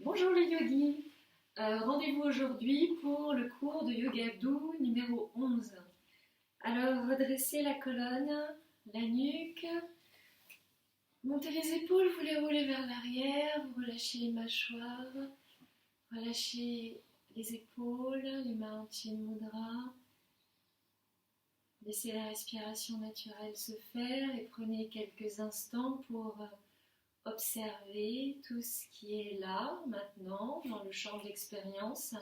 Bonjour les yogis. Rendez-vous aujourd'hui pour le cours de Yoga Abdou numéro 11. Alors redressez la colonne, la nuque, montez les épaules, vous les roulez vers l'arrière, vous relâchez les mâchoires, relâchez les épaules, les mains en Chin Mudra. Laissez la respiration naturelle se faire et prenez quelques instants pour observer tout ce qui est là, maintenant, dans le champ de l'expérience,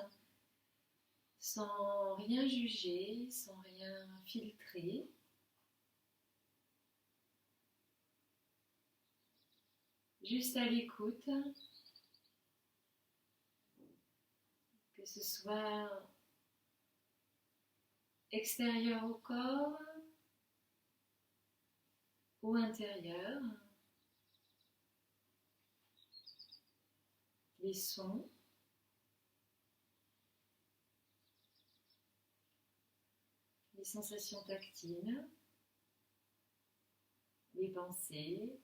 sans rien juger, sans rien filtrer. Juste à l'écoute, que ce soit extérieur au corps ou intérieur. Les sons, les sensations tactiles, les pensées,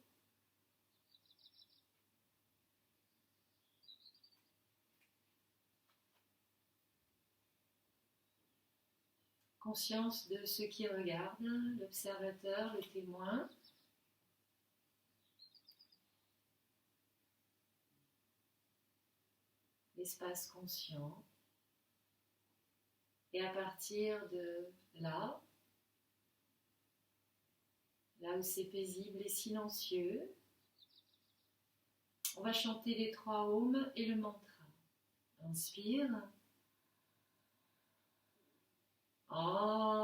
conscience de ce qui regarde, l'observateur, le témoin. L'espace conscient. Et à partir de là où c'est paisible et silencieux, on va chanter les 3 ohms et le mantra. Inspire. Om.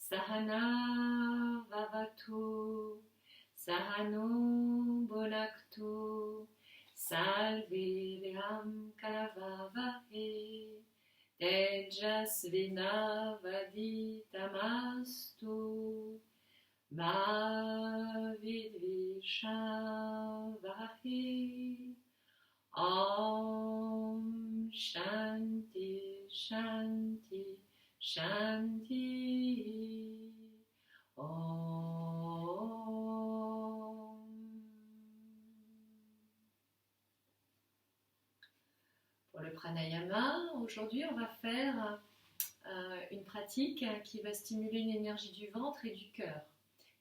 Sahana vavatu, sahano bonaktu, salveram kalavavahe, tejasvinavaditamastu, ma vidvishavahe. Om Shanti Shanti Shanti. Om. Pour le pranayama, aujourd'hui on va faire une pratique qui va stimuler l'énergie du ventre et du cœur.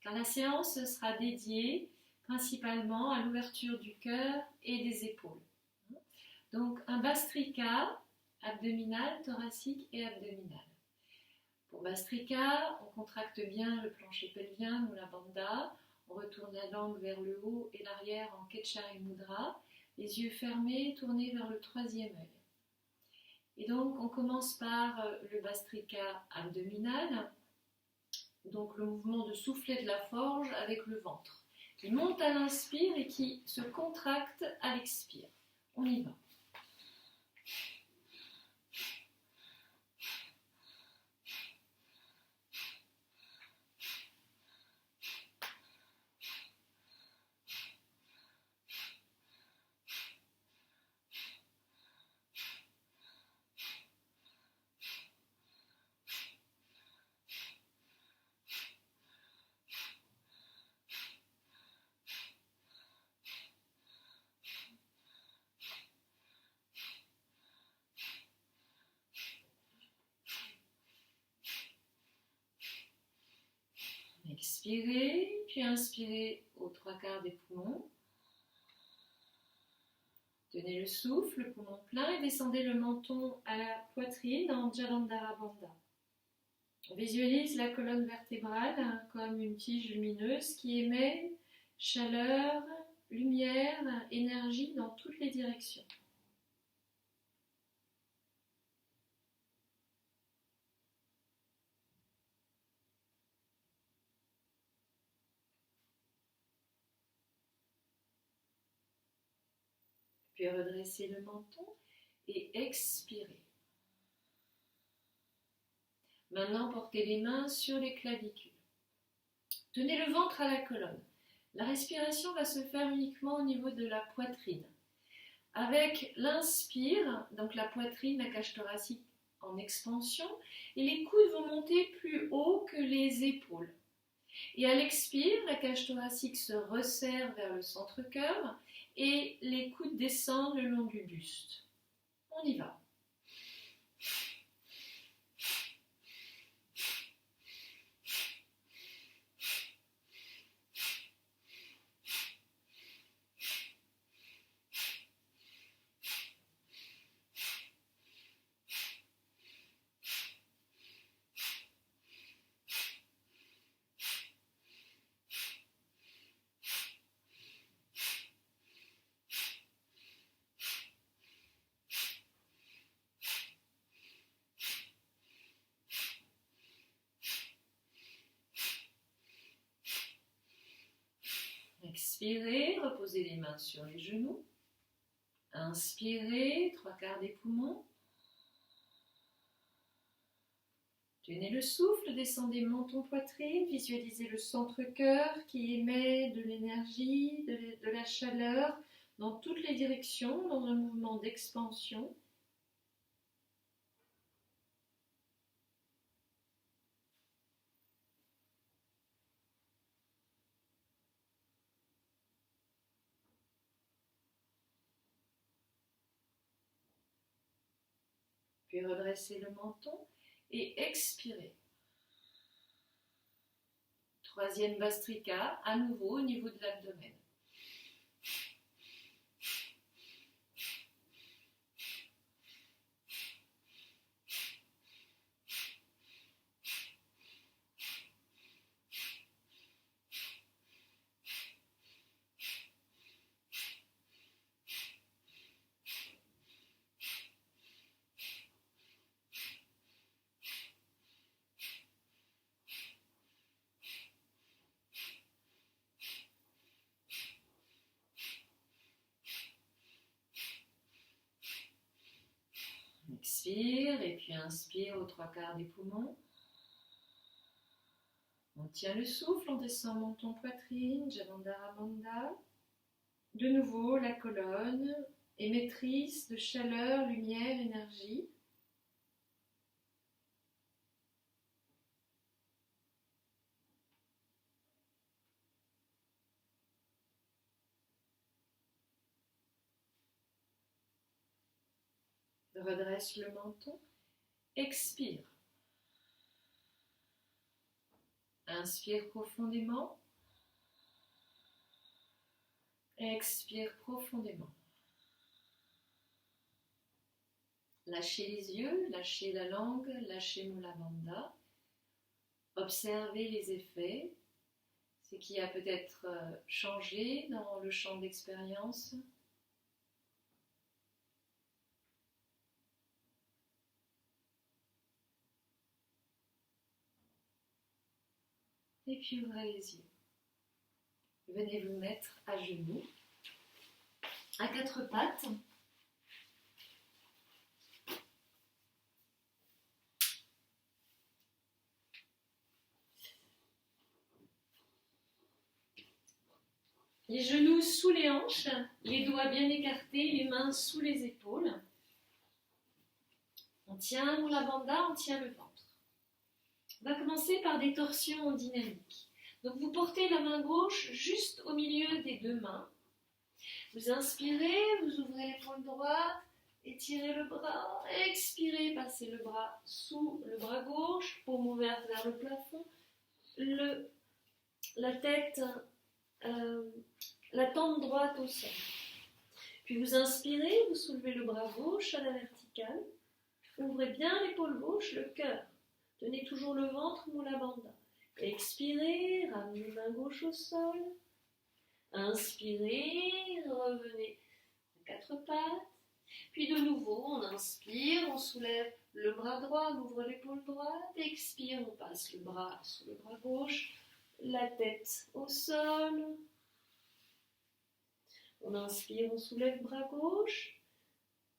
Car la séance sera dédiée principalement à l'ouverture du cœur et des épaules. Donc un Bhastrika, abdominal, thoracique et abdominal. Pour Bhastrika, on contracte bien le plancher pelvien, Mula Bandha, on retourne la langue vers le haut et l'arrière en Ketchari Mudra, les yeux fermés, tournés vers le 3e œil. Et donc on commence par le Bhastrika abdominal, donc le mouvement de souffler de la forge avec le ventre, qui monte à l'inspire et qui se contracte à l'expire. On y va. Expirez, puis inspirez aux 3/4 des poumons. Tenez le souffle, le poumon plein et descendez le menton à la poitrine en Jalandhara Bandha. On visualise la colonne vertébrale comme une tige lumineuse qui émet chaleur, lumière, énergie dans toutes les directions. Puis redressez le menton et expirez. Maintenant, portez les mains sur les clavicules. Tenez le ventre à la colonne. La respiration va se faire uniquement au niveau de la poitrine. Avec l'inspire, donc la poitrine, la cage thoracique en expansion, et les coudes vont monter plus haut que les épaules. Et à l'expire, la cage thoracique se resserre vers le centre-cœur et les coudes descendent le long du buste. On y va. Expirez, reposez les mains sur les genoux. Inspirez, 3/4 des poumons. Tenez le souffle, descendez menton-poitrine, visualisez le centre-cœur qui émet de l'énergie, de la chaleur dans toutes les directions, dans un mouvement d'expansion. Puis redressez le menton et expirez. 3e Bastrika, à nouveau au niveau de l'abdomen. Expire et puis inspire aux 3/4 des poumons. On tient le souffle, on descend menton-poitrine, Jalandhara Bandha. De nouveau, la colonne, émettrice de chaleur, lumière, énergie. Redresse le menton, expire. Inspire profondément, expire profondément. Lâchez les yeux, lâchez la langue, lâchez Mula Bandha. Observez les effets, ce qui a peut-être changé dans le champ d'expérience. Et puis ouvrez les yeux. Venez vous mettre à genoux, à 4 pattes. Les genoux sous les hanches, les doigts bien écartés, les mains sous les épaules. On tient Mula Bandha, on tient le ventre. On va commencer par des torsions dynamiques. Donc vous portez la main gauche juste au milieu des 2 mains. Vous inspirez, vous ouvrez l'épaule droite, étirez le bras, expirez, passez le bras sous le bras gauche, paume ouverte vers le plafond, la tête, la tempe droite au sol. Puis vous inspirez, vous soulevez le bras gauche à la verticale, ouvrez bien l'épaule gauche, le cœur. Tenez toujours le ventre, Mula Bandha. Expirez, ramenez main gauche au sol. Inspirez, revenez à 4 pattes. Puis de nouveau, on inspire, on soulève le bras droit, on ouvre l'épaule droite. Expire, on passe le bras sous le bras gauche, la tête au sol. On inspire, on soulève bras gauche.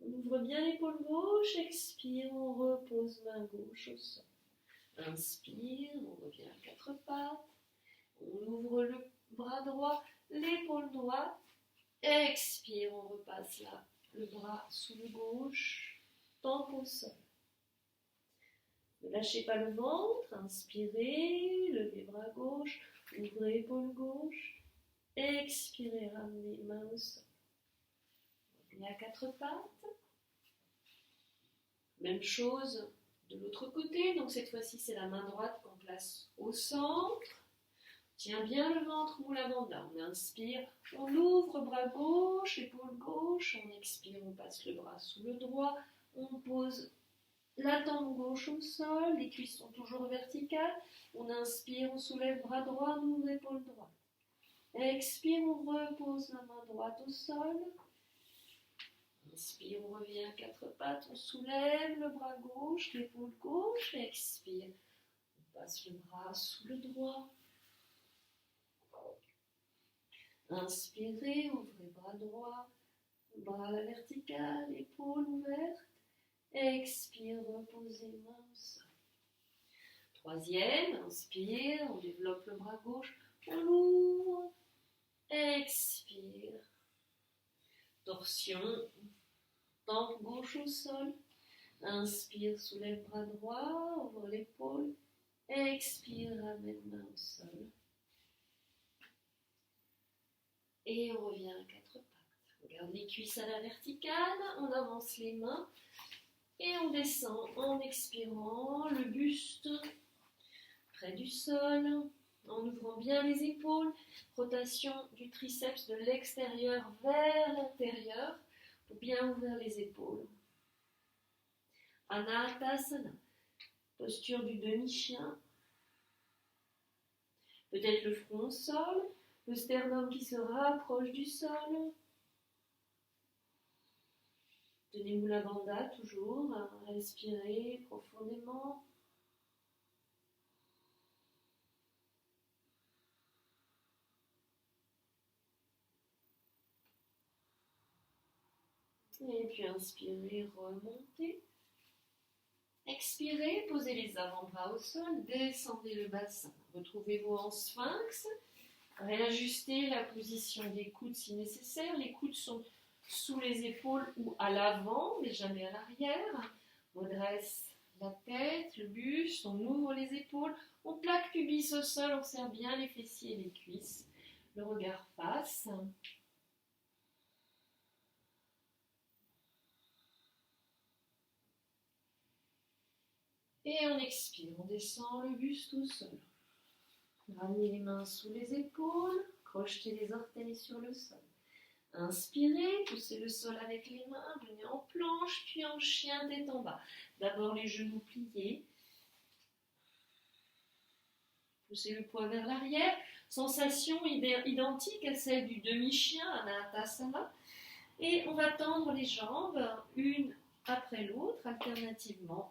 On ouvre bien l'épaule gauche. Expire, on repose main gauche au sol. Inspire, on revient à quatre pattes. On ouvre le bras droit, l'épaule droite. Expire, on repasse là, le bras sous le gauche, tempe au sol. Ne lâchez pas le ventre, inspirez, levez bras gauche, ouvrez épaule gauche. Expirez, ramenez main au sol. Revenez à quatre pattes. Même chose de l'autre côté, donc cette fois-ci c'est la main droite qu'on place au centre. Tiens bien le ventre, moule avant de là. On inspire, on ouvre bras gauche, épaule gauche. On expire, on passe le bras sous le droit. On pose la tempe gauche au sol. Les cuisses sont toujours verticales. On inspire, on soulève bras droit, on ouvre épaule droite. Expire, on repose la main droite au sol. Inspire, on revient à quatre pattes. On soulève le bras gauche, l'épaule gauche. Expire, on passe le bras sous le droit. Inspirez, ouvrez bras droit, bras à la verticale, épaule ouverte. Expire, reposez main au sol. Troisième, inspire, on développe le bras gauche, on l'ouvre. Expire. Torsion, tempe gauche au sol. Inspire, soulève bras droit, ouvre l'épaule. Expire, ramène main au sol. Et on revient à quatre pattes. On garde les cuisses à la verticale, on avance les mains et on descend en expirant le buste près du sol, en ouvrant bien les épaules, rotation du triceps de l'extérieur vers l'intérieur pour bien ouvrir les épaules. Anatasana, posture du demi-chien, peut-être le front au sol, le sternum qui se rapproche du sol. Tenez-vous la bandha toujours, respirez profondément. Et puis inspirez, remontez. Expirez, posez les avant-bras au sol, descendez le bassin. Retrouvez-vous en sphinx. Réajustez la position des coudes si nécessaire. Les coudes sont sous les épaules ou à l'avant, mais jamais à l'arrière. On dresse la tête, le buste, on ouvre les épaules, on plaque pubis au sol, on serre bien les fessiers et les cuisses. Le regard passe. Et on expire, on descend le buste au sol. Ramenez les mains sous les épaules, crochetez les orteils sur le sol. Inspirez, poussez le sol avec les mains, venez en planche, puis en chien tête en bas. D'abord les genoux pliés. Poussez le poids vers l'arrière. Sensation identique à celle du demi-chien, Anatasana. Et on va tendre les jambes, une après l'autre, alternativement.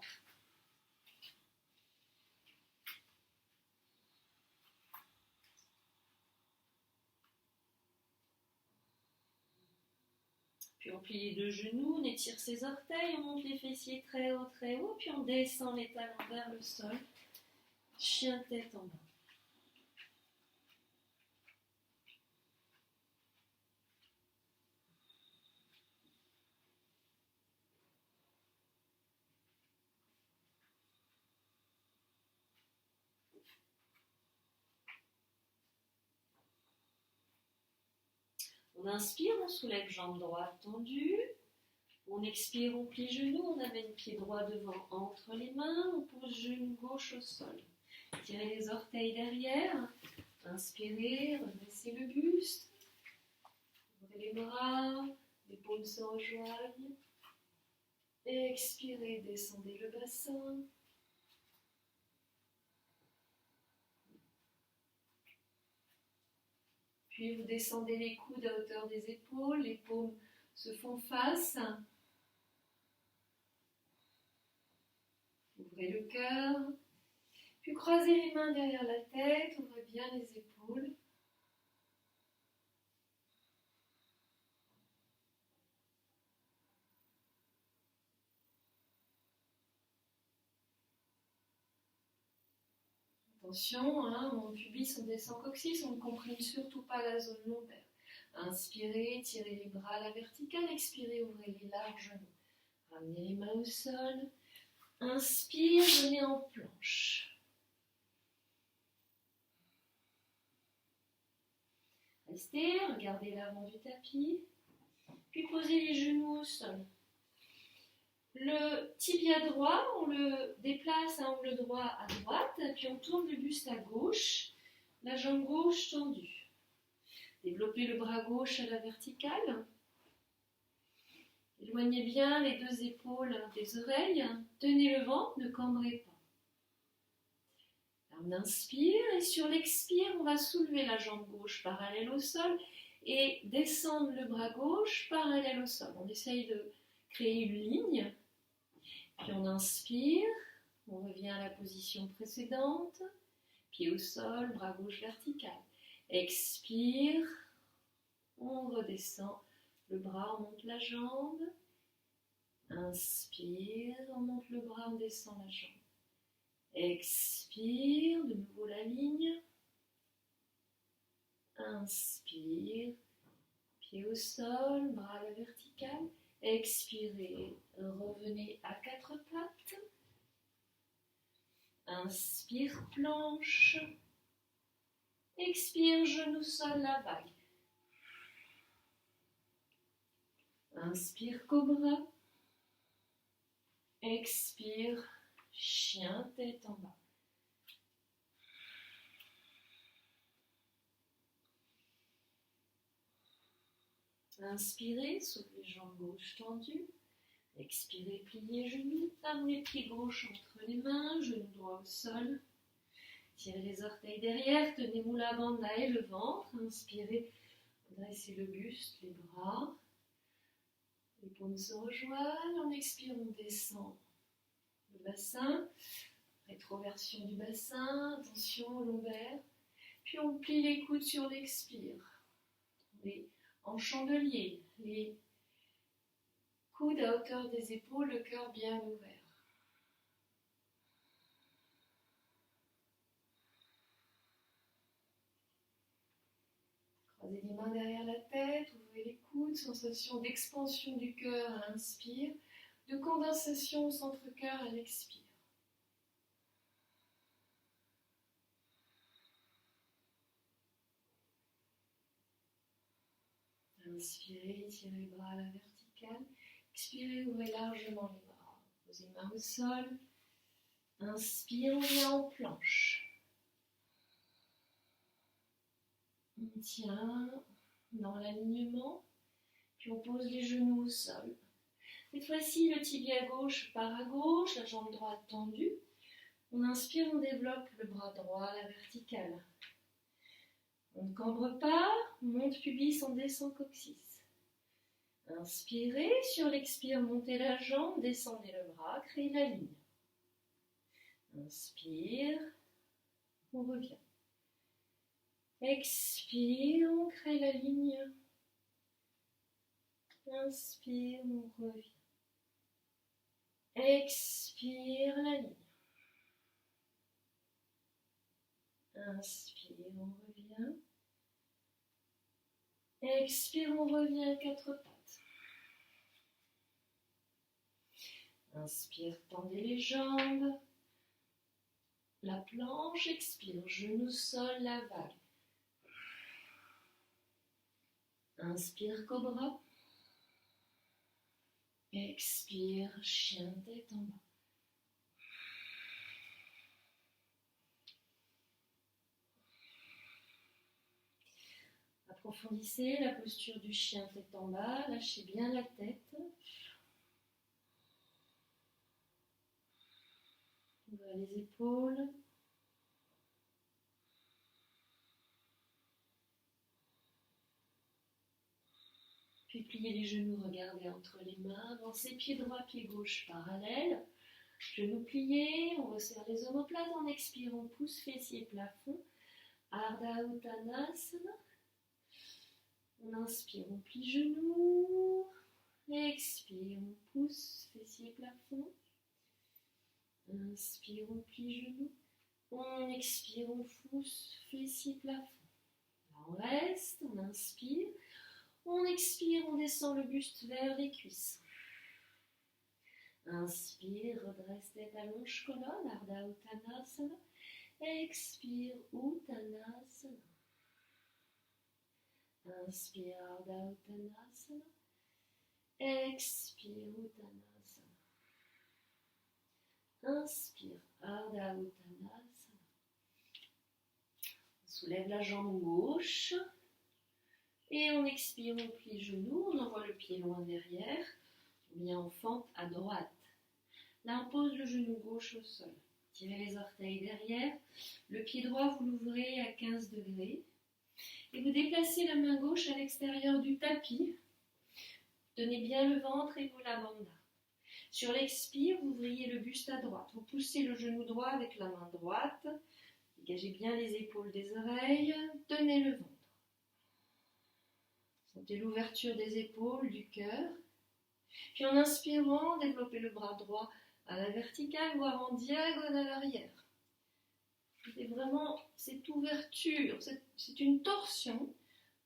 Puis on plie les deux genoux, on étire ses orteils, on monte les fessiers très haut, puis on descend les talons vers le sol. Chien tête en bas. On inspire, on soulève jambe droite tendue. On expire, on plie genoux, on amène pied droit devant entre les mains, on pose genou gauche au sol. Tirez les orteils derrière. Inspirez, redressez le buste. Ouvrez les bras, les paumes se rejoignent. Expirez, descendez le bassin. Puis vous descendez les coudes à hauteur des épaules, les paumes se font face. Ouvrez le cœur. Puis croisez les mains derrière la tête, ouvrez bien les épaules. Attention, hein, mon pubis, on descend coccyx, on ne comprime surtout pas la zone lombaire. Inspirez, tirez les bras à la verticale, expirez, ouvrez-les largement. Ramenez les mains au sol. Inspire, venez en planche. Restez, regardez l'avant du tapis. Puis posez les genoux au sol. Le tibia droit, on le déplace à angle droit à droite, puis on tourne le buste à gauche, la jambe gauche tendue. Développez le bras gauche à la verticale. Éloignez bien les deux épaules des oreilles. Tenez le ventre, ne cambrez pas. On inspire et sur l'expire, on va soulever la jambe gauche parallèle au sol et descendre le bras gauche parallèle au sol. On essaye de créer une ligne. Puis on inspire, on revient à la position précédente, pied au sol, bras gauche vertical. Expire, on redescend le bras, on monte la jambe. Inspire, on monte le bras, on descend la jambe. Expire, de nouveau la ligne. Inspire, pied au sol, bras à la verticale. Expirez, revenez à quatre pattes. Inspire, planche. Expire, genou, sol, la vague. Inspire, cobra. Expire, chien, tête en bas. Inspirez, soulevez jambes gauche tendues. Expirez, pliez genoux. Amenez pied gauche entre les mains, genou droit au sol. Tirez les orteils derrière, tenez Mula Bandha et le ventre. Inspirez, dressez le buste, les bras. Les paumes se rejoignent. En expire, on descend le bassin. Rétroversion du bassin, attention au lombaire. Puis on plie les coudes sur l'expire. En chandelier, les coudes à hauteur des épaules, le cœur bien ouvert. Croisez les mains derrière la tête, ouvrez les coudes, sensation d'expansion du cœur à l'inspire, de condensation au centre-cœur à l'expire. Inspirez, tirez les bras à la verticale. Expirez, ouvrez largement les bras. Posez les mains au sol. Inspire, on vient en planche. On tient dans l'alignement. Puis on pose les genoux au sol. Cette fois-ci, le tibia gauche part à gauche, la jambe droite tendue. On inspire, on développe le bras droit à la verticale. On ne cambre pas, on monte pubis, on descend coccyx. Inspirez, sur l'expire, montez la jambe, descendez le bras, créez la ligne. Inspire, on revient. Expire, on crée la ligne. Inspire, on revient. Expire, la ligne. Inspire, on revient. Expire, on revient à quatre pattes. Inspire, tendez les jambes. La planche, expire, genou, sol, la vague. Inspire, cobra. Expire, chien, tête en bas. Approfondissez la posture du chien tête en bas, lâchez bien la tête. Ouvrez les épaules. Puis pliez les genoux, regardez entre les mains, avancez pied droit, pied gauche parallèle. Genoux pliés, on resserre les omoplates, on expire, on pousse fessier plafond. Ardha Uttanasana. On inspire, on plie genoux. Expire, on pousse fessier plafond. Inspire, on plie genoux. On expire, on pousse, fessier, plafond. Là, on reste, on inspire. On expire, on descend le buste vers les cuisses. Inspire, redresse tête, allonge colonne, Ardha Uttanasana. Expire, Uttanasana. Inspire, Ardha Uttanasana. Expire, Uttanasana. Inspire, Ardha Uttanasana. On soulève la jambe gauche. Et on expire, on plie le genou, on envoie le pied loin derrière. On vient en fente à droite. Là, on pose le genou gauche au sol. Tirez les orteils derrière. Le pied droit, vous l'ouvrez à 15 degrés. Et vous déplacez la main gauche à l'extérieur du tapis. Tenez bien le ventre et Mula Bandha. Sur l'expire, vous ouvriez le buste à droite. Vous poussez le genou droit avec la main droite. Dégagez bien les épaules des oreilles. Tenez le ventre. Sentez l'ouverture des épaules, du cœur. Puis en inspirant, développez le bras droit à la verticale, voire en diagonale arrière. C'est vraiment cette ouverture, c'est une torsion.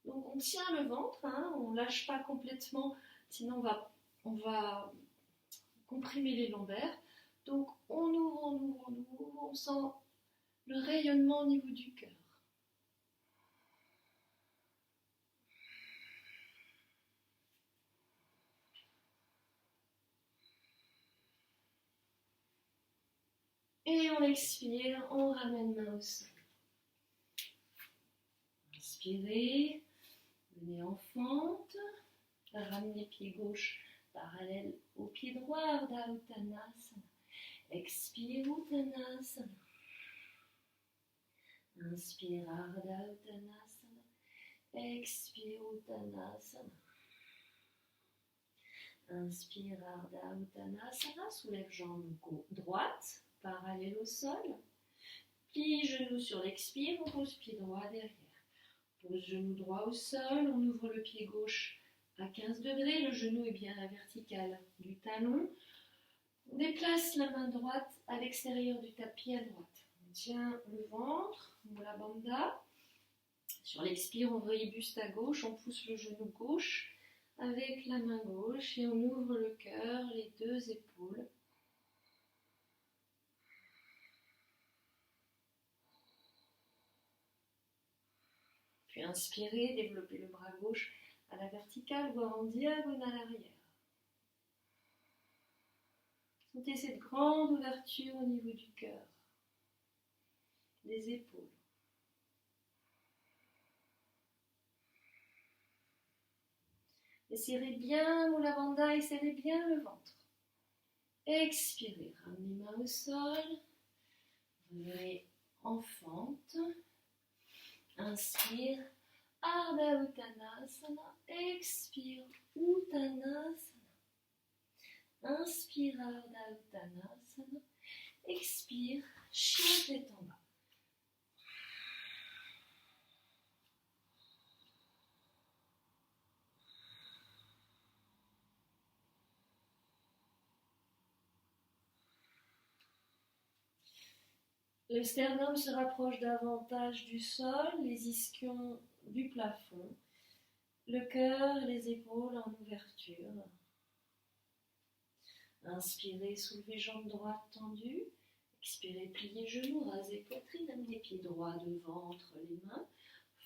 Donc on tient le ventre, on ne lâche pas complètement, sinon on va comprimer les lombaires. Donc on ouvre, on ouvre, on ouvre, on sent le rayonnement au niveau du cœur. Et on expire, on ramène main au sol. Inspirez, venez en fente, ramenez pied gauche parallèle au pied droit, Ardha Uttanasana. Expire, Uttanasana. Inspire, Ardha Uttanasana. Expire, Uttanasana. Inspire, Ardha Uttanasana. Soulève jambe droite, parallèle au sol. Plie genou sur l'expire, on pose pied droit derrière. Pose genou droit au sol, on ouvre le pied gauche à 15 degrés, le genou est bien à la verticale du talon. On déplace la main droite à l'extérieur du tapis à droite. On tient le ventre, Mula Bandha. Sur l'expire, on vrille buste à gauche, on pousse le genou gauche avec la main gauche et on ouvre le cœur, les deux épaules. Puis inspirez, développez le bras gauche à la verticale, voire en diagonale arrière. Sentez cette grande ouverture au niveau du cœur, des épaules. Et serrez bien Mula Bandha et serrez bien le ventre. Expirez, ramenez main au sol, revenez en fente. Inspire, Ardha Uttanasana. Expire, Uttanasana. Inspire, Ardha Uttanasana. Expire, chien tête en bas. Le sternum se rapproche davantage du sol, les ischions du plafond, le cœur, les épaules en ouverture. Inspirez, soulevez jambe droite tendue. Expirez, pliez genoux, rasez poitrine, amenez pieds droits devant, entre les mains,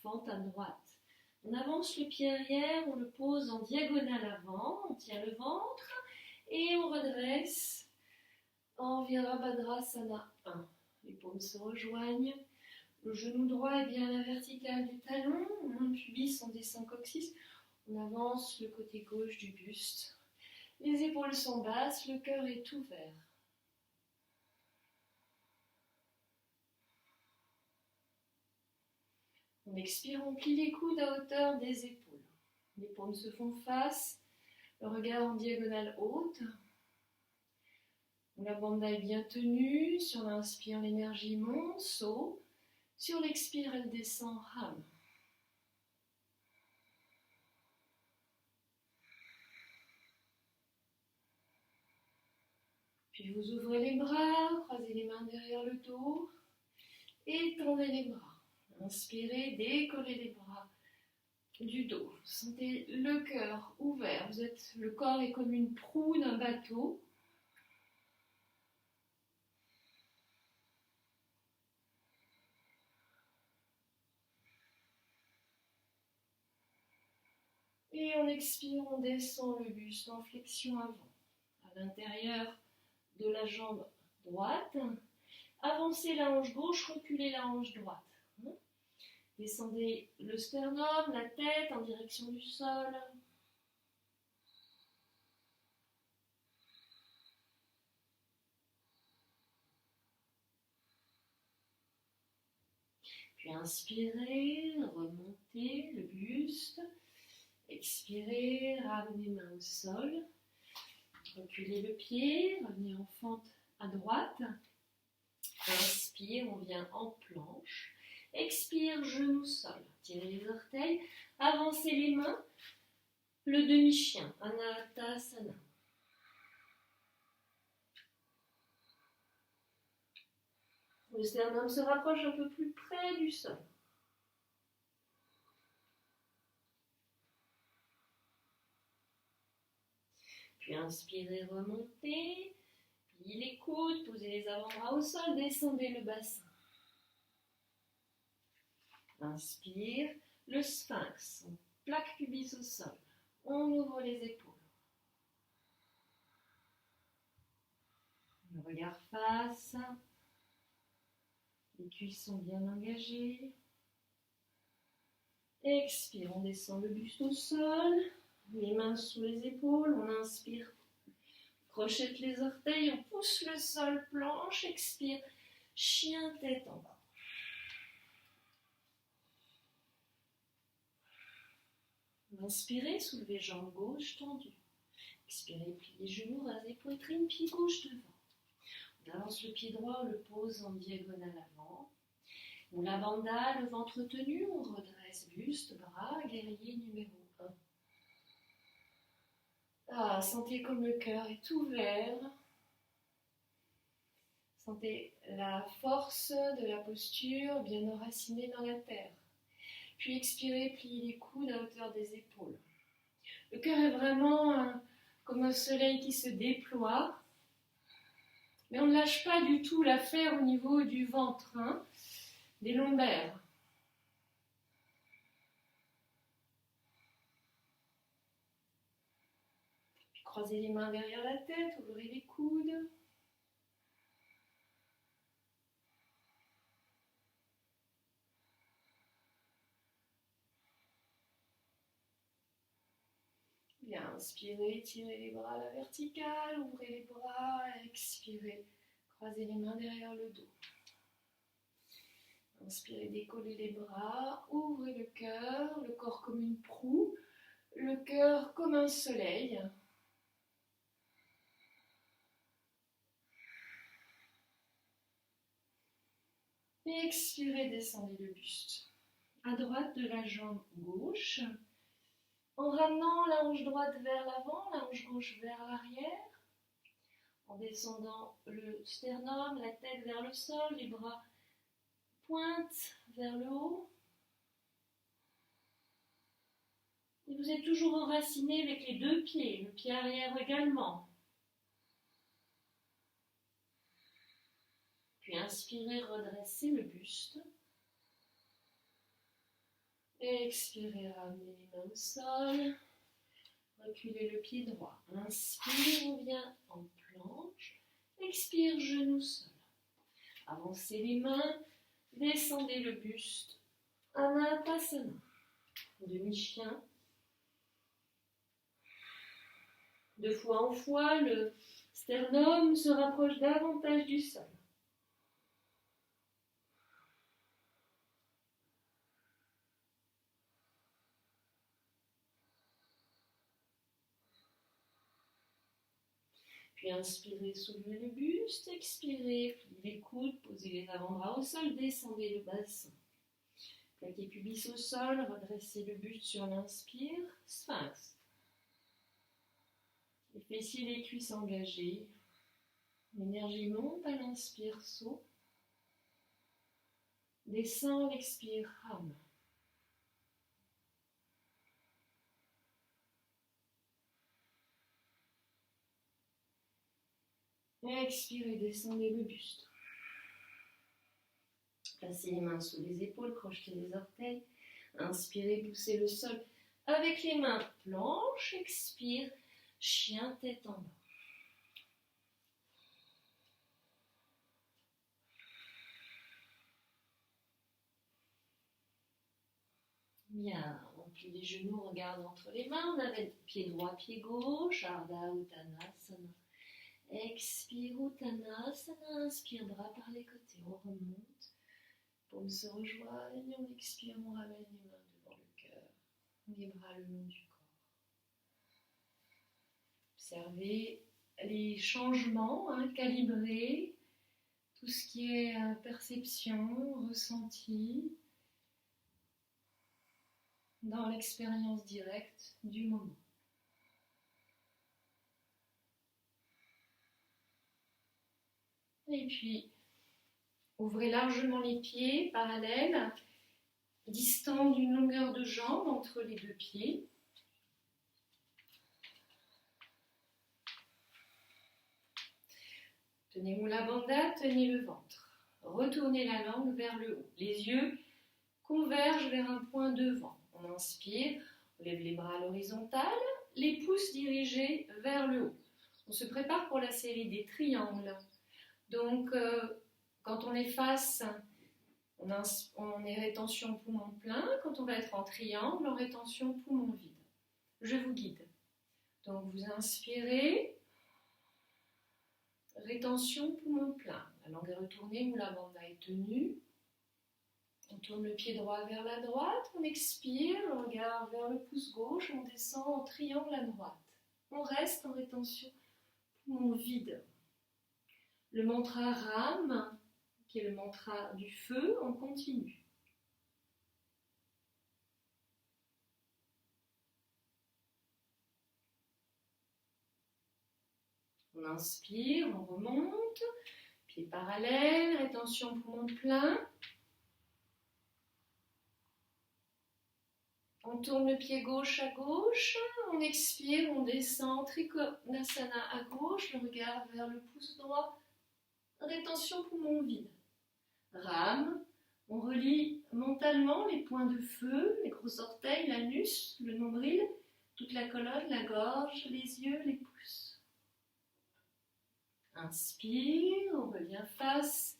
fente à droite. On avance le pied arrière, on le pose en diagonale avant, on tient le ventre et on redresse en Virabhadrasana 1. Les paumes se rejoignent, le genou droit est bien à la verticale du talon, le pubis, on descend coccyx, on avance le côté gauche du buste. Les épaules sont basses, le cœur est ouvert. On expire, on plie les coudes à hauteur des épaules. Les paumes se font face, le regard en diagonale haute. La bandha est bien tenue. Sur l'inspire, l'énergie monte, saut. Sur l'expire, elle descend, rame. Puis vous ouvrez les bras, croisez les mains derrière le dos. Étendez les bras. Inspirez, décollez les bras du dos. Sentez le cœur ouvert. Le corps est comme une proue d'un bateau. Et en expire, on descend le buste en flexion avant. À l'intérieur de la jambe droite. Avancez la hanche gauche, reculez la hanche droite. Descendez le sternum, la tête en direction du sol. Puis inspirez, remontez le buste. Expirez, ramenez main au sol. Reculez le pied, revenez en fente à droite. Inspire, on vient en planche. Expire, genou sol. Tirez les orteils, avancez les mains. Le demi-chien, Anatasana. Le sternum se rapproche un peu plus près du sol. Puis inspirez, remontez. Pliez les coudes, posez les avant-bras au sol, descendez le bassin. Inspire, le sphinx, on plaque pubis au sol. On ouvre les épaules. Le regard face. Les cuisses sont bien engagées. Expire, on descend le buste au sol. Les mains sous les épaules. On inspire. Crochette les orteils. On pousse le sol, planche. Expire. Chien, tête en bas. Inspirez, soulevez jambe gauche tendue. Expirez, pliez genoux, rasez poitrine, pied gauche devant. On avance le pied droit, on le pose en diagonale avant. On la banda, le ventre tenu, on redresse buste, bras, guerrier numéro 1. Ah, sentez comme le cœur est ouvert. Sentez la force de la posture bien enracinée dans la terre. Puis expirez, pliez les coudes à hauteur des épaules. Le cœur est vraiment comme un soleil qui se déploie. Mais on ne lâche pas du tout l'affaire au niveau du ventre, des lombaires. Puis croisez les mains derrière la tête, ouvrez les coudes. Bien, inspirez, tirez les bras à la verticale, ouvrez les bras, expirez, croisez les mains derrière le dos. Inspirez, décollez les bras, ouvrez le corps comme une proue, le cœur comme un soleil. Et expirez, descendez le buste. À droite de la jambe gauche, en ramenant la hanche droite vers l'avant, la hanche gauche vers l'arrière, en descendant le sternum, la tête vers le sol, les bras pointent vers le haut. Et vous êtes toujours enraciné avec les deux pieds, le pied arrière également. Puis inspirez, redressez le buste. Expirez, ramenez les mains au sol. Reculez le pied droit. Inspire, on vient en planche. Expire, genou sol. Avancez les mains. Descendez le buste. Anatasana. Demi-chien. De fois en fois, le sternum se rapproche davantage du sol. Puis inspirez, soulevez le buste, expirez, pliez les coudes, posez les avant-bras au sol, descendez le bassin. Plaquez pubis au sol, redressez le buste sur l'inspire, sphinx. Les fessiers, les cuisses engagées. L'énergie monte à l'inspire, saut. Descend, on expire, rame. Expirez, descendez le buste. Placez les mains sous les épaules, crochetez les orteils. Inspirez, poussez le sol avec les mains planches. Expire, chien tête en bas. Bien, on plie les genoux, on regarde entre les mains. On avait pied droit, pied gauche. Ardha Uttanasana. Expire Uttanasana. Inspire, bras par les côtés. On remonte. Paumes se rejoignent. On expire, on ramène les mains devant le cœur. Les bras le long du corps. Observez les changements, calibrez tout ce qui est perception, ressenti, dans l'expérience directe du moment. Et puis, ouvrez largement les pieds, parallèles, distants d'une longueur de jambe entre les deux pieds. Tenez Mula Bandha, tenez le ventre. Retournez la langue vers le haut. Les yeux convergent vers un point devant. On inspire, on lève les bras à l'horizontale, les pouces dirigés vers le haut. On se prépare pour la série des triangles. Donc, quand on est face, on est rétention poumon plein. Quand on va être en triangle, on rétention poumon vide. Je vous guide. Donc, vous inspirez, rétention poumon plein. La langue est retournée, Mula Bandha est tenue. On tourne le pied droit vers la droite, on expire, le regard vers le pouce gauche, on descend en triangle à droite. On reste en rétention poumon vide. Le mantra Ram, qui est le mantra du feu, on continue. On inspire, on remonte, pied parallèle, rétention poumon plein. On tourne le pied gauche à gauche, on expire, on descend, Trikonasana à gauche, le regard vers le pouce droit, rétention poumon vide. Rame, on relie mentalement les points de feu, les gros orteils, l'anus, le nombril, toute la colonne, la gorge, les yeux, les pouces. Inspire, on revient face,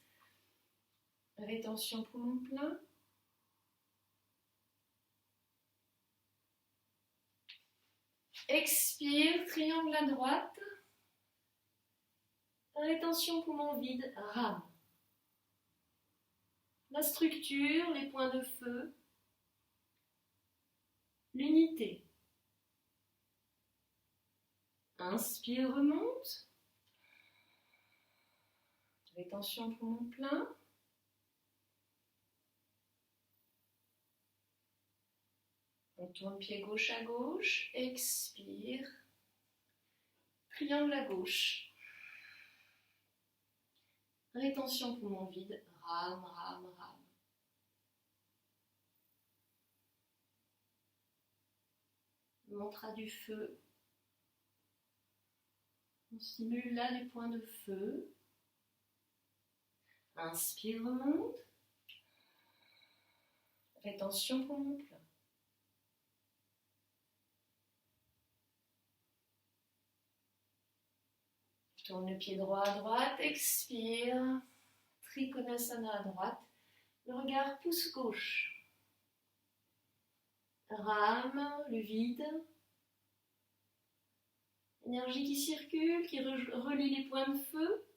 rétention poumon plein. Expire, triangle à droite, rétention poumon vide, rame. La structure, les points de feu, l'unité. Inspire, remonte, rétention poumon plein. On tourne pied gauche à gauche, expire, triangle à gauche. Rétention poumon vide, rame, rame, rame. Mantra du feu. On stimule là les points de feu. Inspire, remonte. Rétention poumon plein. Tourne le pied droit à droite, expire, Trikonasana à droite, le regard pouce gauche. Rame, le vide, énergie qui circule, qui relie les points de feu.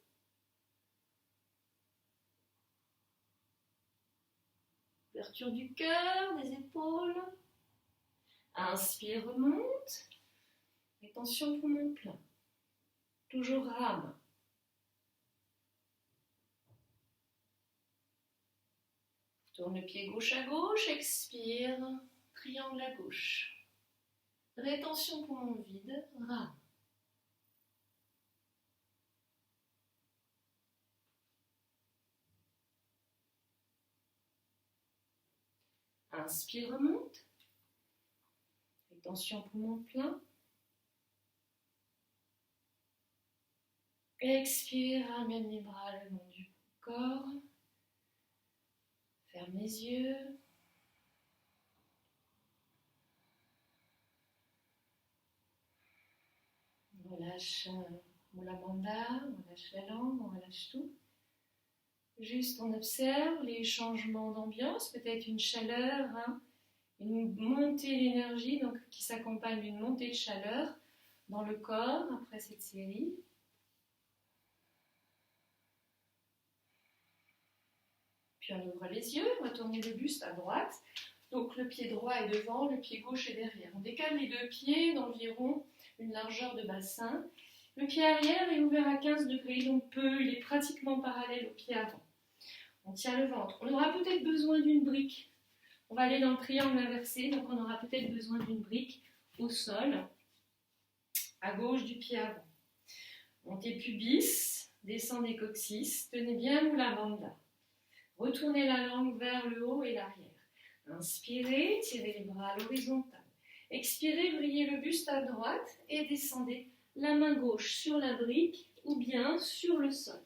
Ouverture du cœur, des épaules. Inspire, remonte, rétention poumon plein. Toujours rame. Tourne le pied gauche à gauche, expire, triangle à gauche. Rétention poumon vide, rame. Inspire, remonte. Attention, poumon plein. Expire, ramène les bras le long du corps. Ferme les yeux. On relâche Mula Bandha, on relâche la langue, on relâche tout. Juste on observe les changements d'ambiance, peut-être une chaleur, hein, une montée d'énergie donc, qui s'accompagne d'une montée de chaleur dans le corps après cette série. Puis on ouvre les yeux, on va tourner le buste à droite. Donc le pied droit est devant, le pied gauche est derrière. On décale les deux pieds d'environ une largeur de bassin. Le pied arrière est ouvert à 15 degrés, donc il est pratiquement parallèle au pied avant. On tient le ventre. On aura peut-être besoin d'une brique. On va aller dans le triangle inversé, donc on aura peut-être besoin d'une brique au sol, à gauche du pied avant. Montez pubis, descendez coccyx, tenez bien Mula Bandha. Retournez la langue vers le haut et l'arrière. Inspirez, tirez les bras à l'horizontale. Expirez, brillez le buste à droite et descendez la main gauche sur la brique ou bien sur le sol.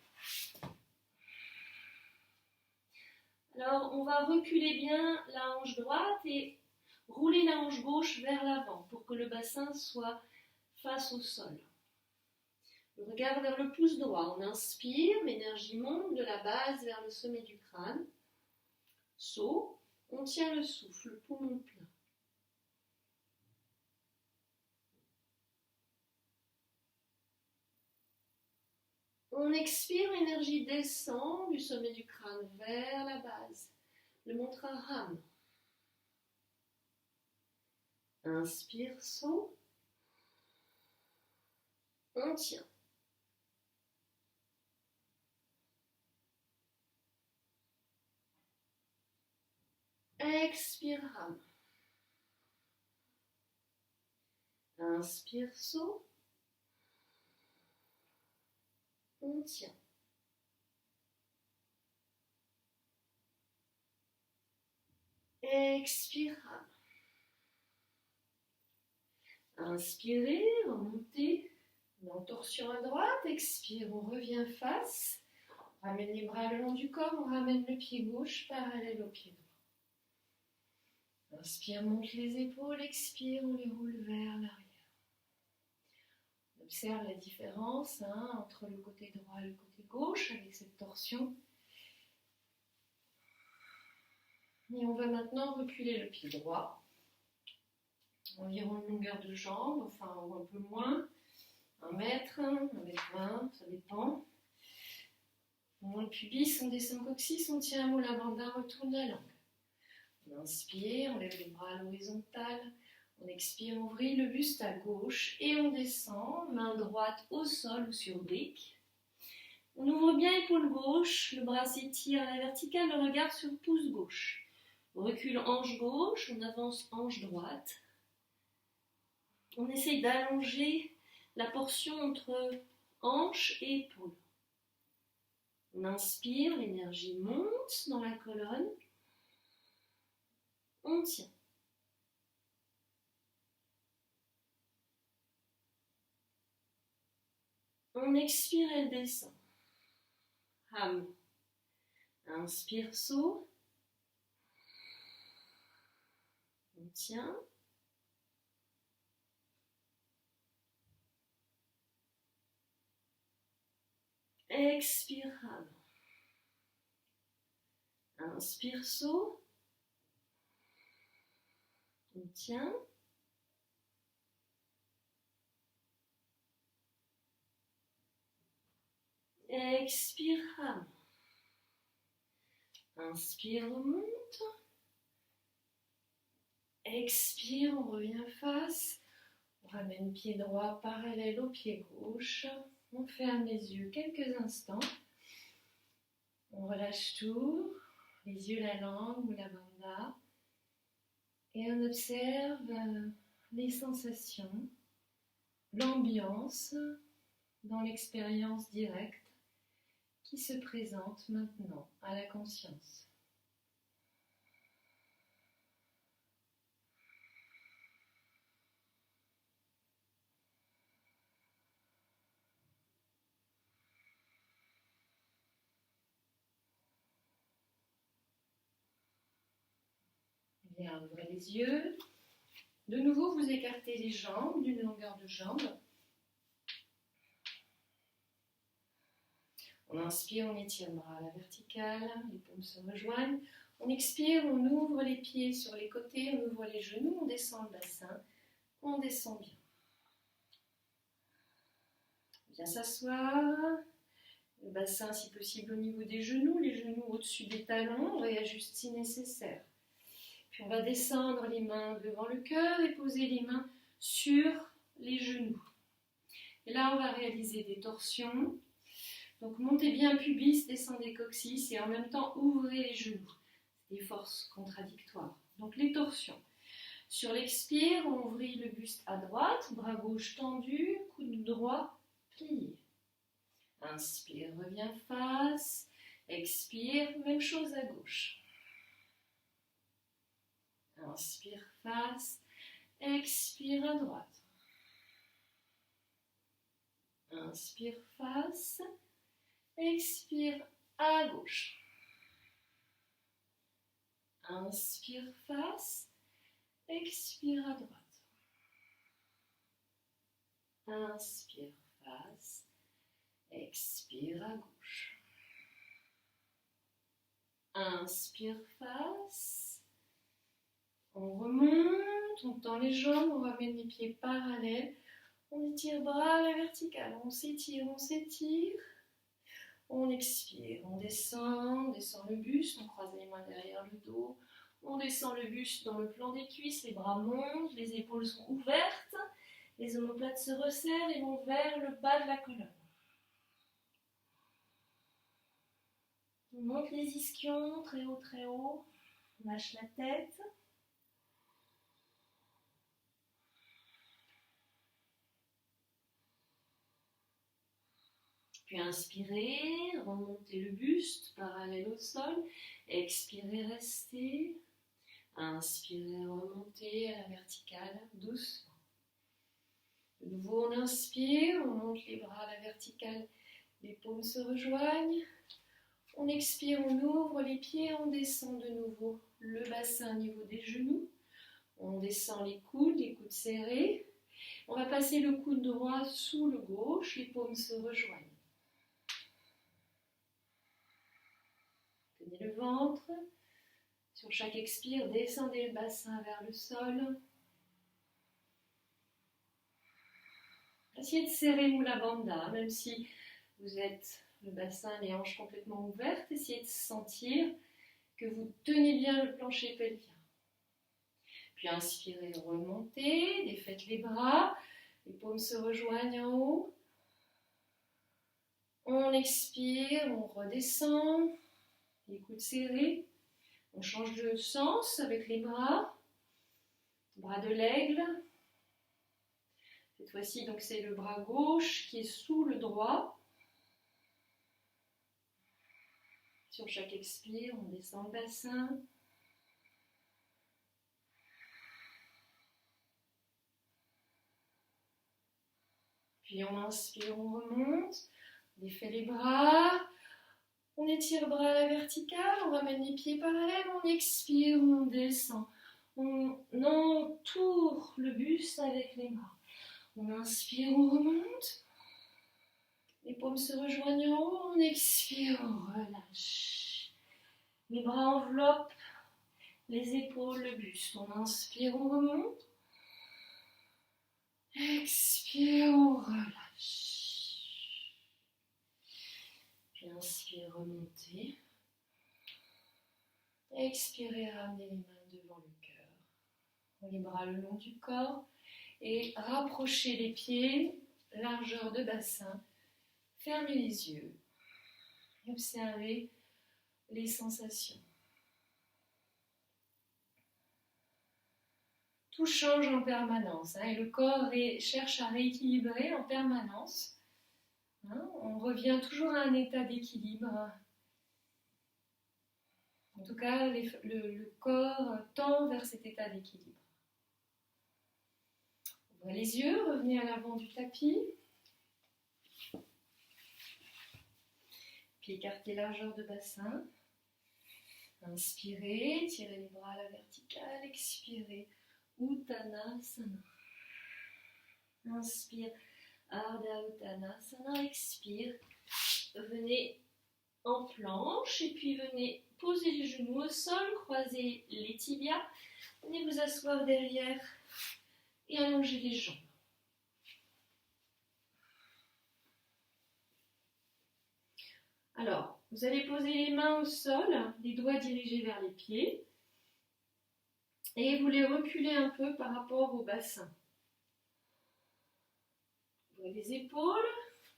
Alors, on va reculer bien la hanche droite et rouler la hanche gauche vers l'avant pour que le bassin soit face au sol. Le regard vers le pouce droit. On inspire, l'énergie monte de la base vers le sommet du crâne. Saut, on tient le souffle, poumon plein. On expire, l'énergie descend du sommet du crâne vers la base. Le mantra Ram. Inspire, saut. On tient. Expire, Ram. Inspire, saut. On tient. Expire, Ram. Inspirez, remontez. En torsion à droite, expire, on revient face. On ramène les bras le long du corps, on ramène le pied gauche parallèle au pied droit. Inspire, monte les épaules, expire, on les roule vers l'arrière. On observe la différence entre le côté droit et le côté gauche avec cette torsion. Et on va maintenant reculer le pied droit. Environ une longueur de jambe, enfin ou un peu moins. 1 mètre, 1m20, ça dépend. On monte pubis, on descend coccyx, on tient Mula Bandha, retourne la langue. On inspire, on lève les bras à l'horizontale. On expire, on vrille le buste à gauche et on descend, main droite au sol ou sur brique. On ouvre bien épaule gauche, le bras s'étire à la verticale, le regard sur pouce gauche. On recule hanche gauche, on avance hanche droite. On essaye d'allonger la portion entre hanche et épaule. On inspire, l'énergie monte dans la colonne. On tient. On expire, elle descend. Ham. Inspire, saut. On tient. Expire, Ham. Inspire, saut. On tient. Expire, Ham. Inspire, remonte. Expire, on revient face. On ramène pied droit parallèle au pied gauche. On ferme les yeux quelques instants. On relâche tout. Les yeux, la langue, Mula Bandha. Et on observe les sensations, l'ambiance dans l'expérience directe qui se présente maintenant à la conscience. Bien, ouvrez les yeux. De nouveau, vous écartez les jambes d'une longueur de jambe. On inspire, on étire le bras à la verticale, les paumes se rejoignent. On expire, on ouvre les pieds sur les côtés, on ouvre les genoux, on descend le bassin, on descend bien. Bien s'asseoir, le bassin si possible au niveau des genoux, les genoux au-dessus des talons, on réajuste si nécessaire. Puis on va descendre les mains devant le cœur et poser les mains sur les genoux. Et là, on va réaliser des torsions. Donc montez bien pubis, descendez coccyx et en même temps ouvrez les genoux. C'est des forces contradictoires. Donc les torsions. Sur l'expire, on ouvrit le buste à droite, bras gauche tendu, coude droit plié. Inspire, reviens face. Expire, même chose à gauche. Inspire face. Expire à droite. Inspire face. Expire à gauche. Inspire face. Expire à droite. Inspire face. Expire à gauche. Inspire face. On remonte, on tend les jambes, on ramène les pieds parallèles. On étire bras à la verticale. On s'étire, on s'étire. On expire, on descend le buste, on croise les mains derrière le dos. On descend le buste dans le plan des cuisses, les bras montent, les épaules sont ouvertes. Les omoplates se resserrent et vont vers le bas de la colonne. On monte les ischions très haut, très haut. On lâche la tête. Puis inspirez, remontez le buste parallèle au sol. Expirez, restez. Inspirez, remontez à la verticale doucement. De nouveau, on inspire, on monte les bras à la verticale, les paumes se rejoignent. On expire, on ouvre les pieds, on descend de nouveau le bassin au niveau des genoux. On descend les coudes serrés. On va passer le coude droit sous le gauche, les paumes se rejoignent. Tenez le ventre. Sur chaque expire, descendez le bassin vers le sol. Essayez de serrer Mula Bandha, même si vous êtes le bassin, les hanches complètement ouvertes. Essayez de sentir que vous tenez bien le plancher pelvien. Puis inspirez, remontez, défaites les bras, les paumes se rejoignent en haut. On expire, on redescend, les coudes serrés. On change de sens avec les bras de l'aigle. Cette fois-ci, donc c'est le bras gauche qui est sous le droit. Sur chaque expire, on descend le bassin. Puis on inspire, on remonte, on défait les bras. On étire le bras à la verticale, on ramène les pieds parallèles, on expire, on descend. On entoure le buste avec les bras. On inspire, on remonte. Les paumes se rejoignent en haut, on expire, on relâche. Les bras enveloppent les épaules, le buste. On inspire, on remonte. Expire, on relâche. Puis inspire, remontez. Expirez, ramenez les mains devant le cœur. Les bras le long du corps. Et rapprochez les pieds, largeur de bassin. Fermez les yeux. Observez les sensations. Tout change en permanence et le corps cherche à rééquilibrer en permanence. On revient toujours à un état d'équilibre. En tout cas, le corps tend vers cet état d'équilibre. Ouvrez les yeux, revenez à l'avant du tapis. Puis écartez largeur de bassin. Inspirez, tirez les bras à la verticale, expirez, Uttanasana. Inspire, Ardha Uttanasana, expire, venez en planche et puis venez poser les genoux au sol, croisez les tibias, venez vous asseoir derrière et allonger les jambes. Alors, vous allez poser les mains au sol, les doigts dirigés vers les pieds et vous les reculez un peu par rapport au bassin. Ouvrez les épaules,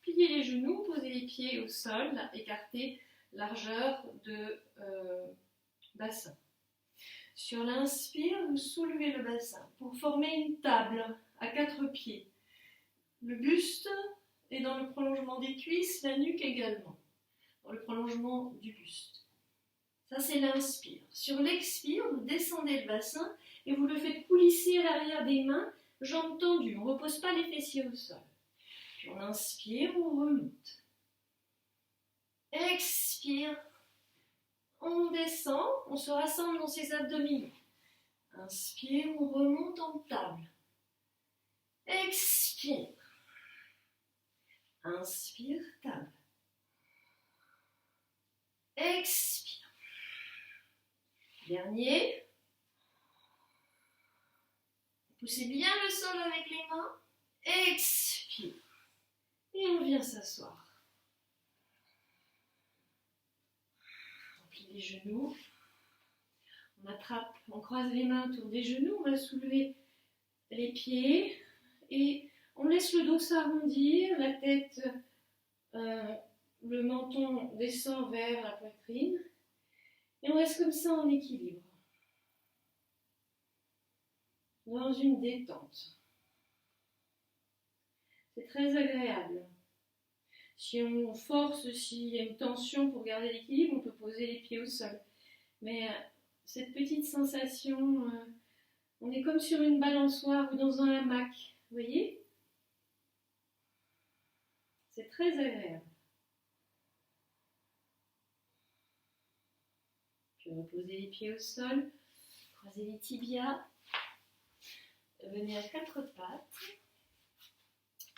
pliez les genoux, posez les pieds au sol, écartez largeur de bassin. Sur l'inspire, vous soulevez le bassin pour former une table à 4 pieds. Le buste est dans le prolongement des cuisses, la nuque également, dans le prolongement du buste. Ça, c'est l'inspire. Sur l'expire, vous descendez le bassin et vous le faites coulisser à l'arrière des mains, jambes tendues. On ne repose pas les fessiers au sol. Puis on inspire, on remonte. Expire. On descend, on se rassemble dans ses abdominaux. Inspire, on remonte en table. Expire. Inspire, table. Expire. Dernier. Poussez bien le sol avec les mains. Expire. Et on vient s'asseoir. Les genoux, on attrape, on croise les mains autour des genoux, on va soulever les pieds et on laisse le dos s'arrondir, la tête, le menton descend vers la poitrine et on reste comme ça en équilibre, dans une détente. C'est très agréable. Si on force, s'il y a une tension pour garder l'équilibre, on peut poser les pieds au sol. Mais cette petite sensation, on est comme sur une balançoire ou dans un hamac, vous voyez? C'est très agréable. Puis reposez les pieds au sol, croisez les tibias, venez à 4 pattes,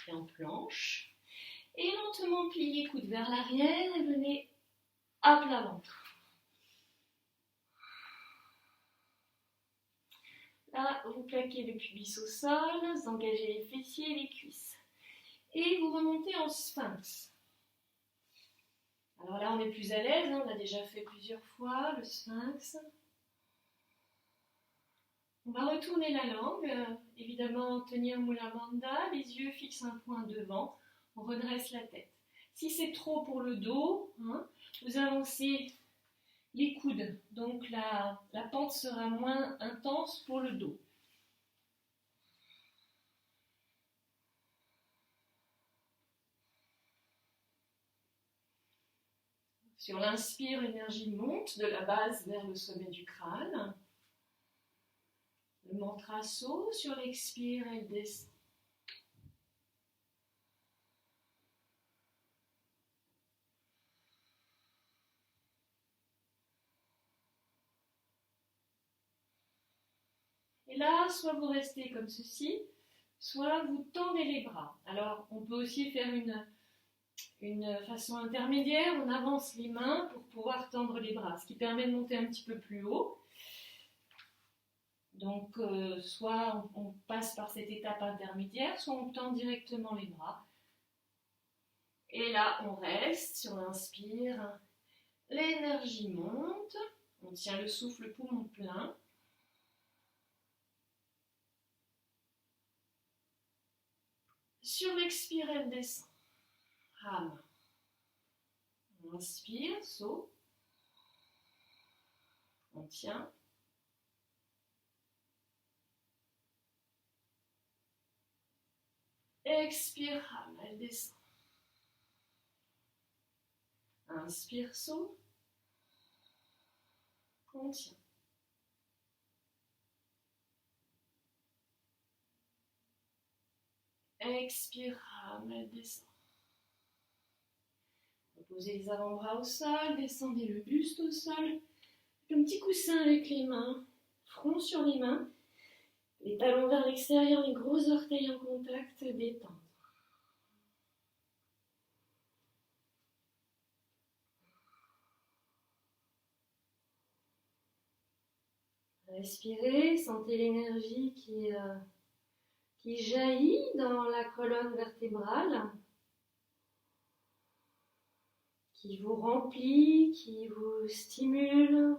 et en planche. Et lentement pliez coude vers l'arrière et venez à plat ventre. Là, vous plaquez le pubis au sol, vous engagez les fessiers et les cuisses. Et vous remontez en sphinx. Alors là, on est plus à l'aise, on l'a déjà fait plusieurs fois, le sphinx. On va retourner la langue, évidemment tenir Mula Bandha, les yeux fixent un point devant. On redresse la tête. Si c'est trop pour le dos, vous avancez les coudes. Donc la pente sera moins intense pour le dos. Sur l'inspire, l'énergie monte de la base vers le sommet du crâne. Le mantra saut. Sur l'expire, elle descend. Et là, soit vous restez comme ceci, soit vous tendez les bras. Alors, on peut aussi faire une façon intermédiaire, on avance les mains pour pouvoir tendre les bras, ce qui permet de monter un petit peu plus haut. Donc, soit on passe par cette étape intermédiaire, soit on tend directement les bras. Et là, on reste sur l'inspire, l'énergie monte, on tient le souffle poumon plein. Sur l'expire, elle descend. Rame. On inspire, saut. On tient. Expire, rame, elle descend. Inspire, saut. On tient. Expire, rame, elle descend. Posez les avant-bras au sol, descendez le buste au sol. Un petit coussin avec les mains, front sur les mains, les talons vers l'extérieur, les gros orteils en contact, détente. Respirez, sentez l'énergie qui jaillit dans la colonne vertébrale, qui vous remplit, qui vous stimule.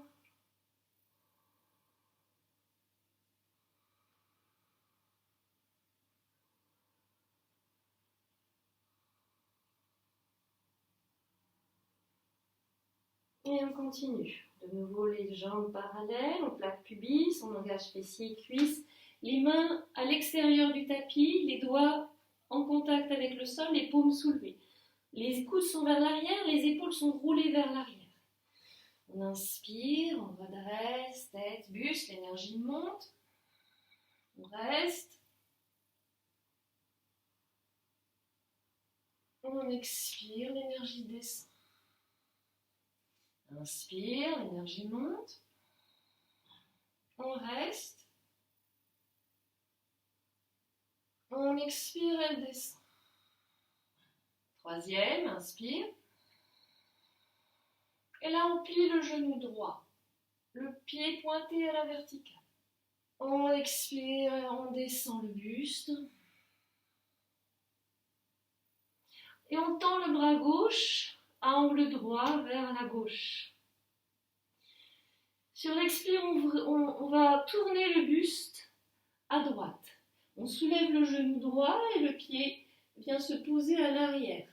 Et on continue. De nouveau les jambes parallèles, on plaque pubis, on engage fessiers, cuisses, les mains à l'extérieur du tapis, les doigts en contact avec le sol, les paumes soulevées. Les coudes sont vers l'arrière, les épaules sont roulées vers l'arrière. On inspire, on redresse, tête, buste, l'énergie monte. On reste. On expire, l'énergie descend. Inspire, l'énergie monte. On reste. On expire, elle descend. Troisième, inspire. Et là, on plie le genou droit. Le pied pointé à la verticale. On expire, on descend le buste. Et on tend le bras gauche à angle droit vers la gauche. Sur l'expire, on va tourner le buste à droite. On soulève le genou droit et le pied vient se poser à l'arrière.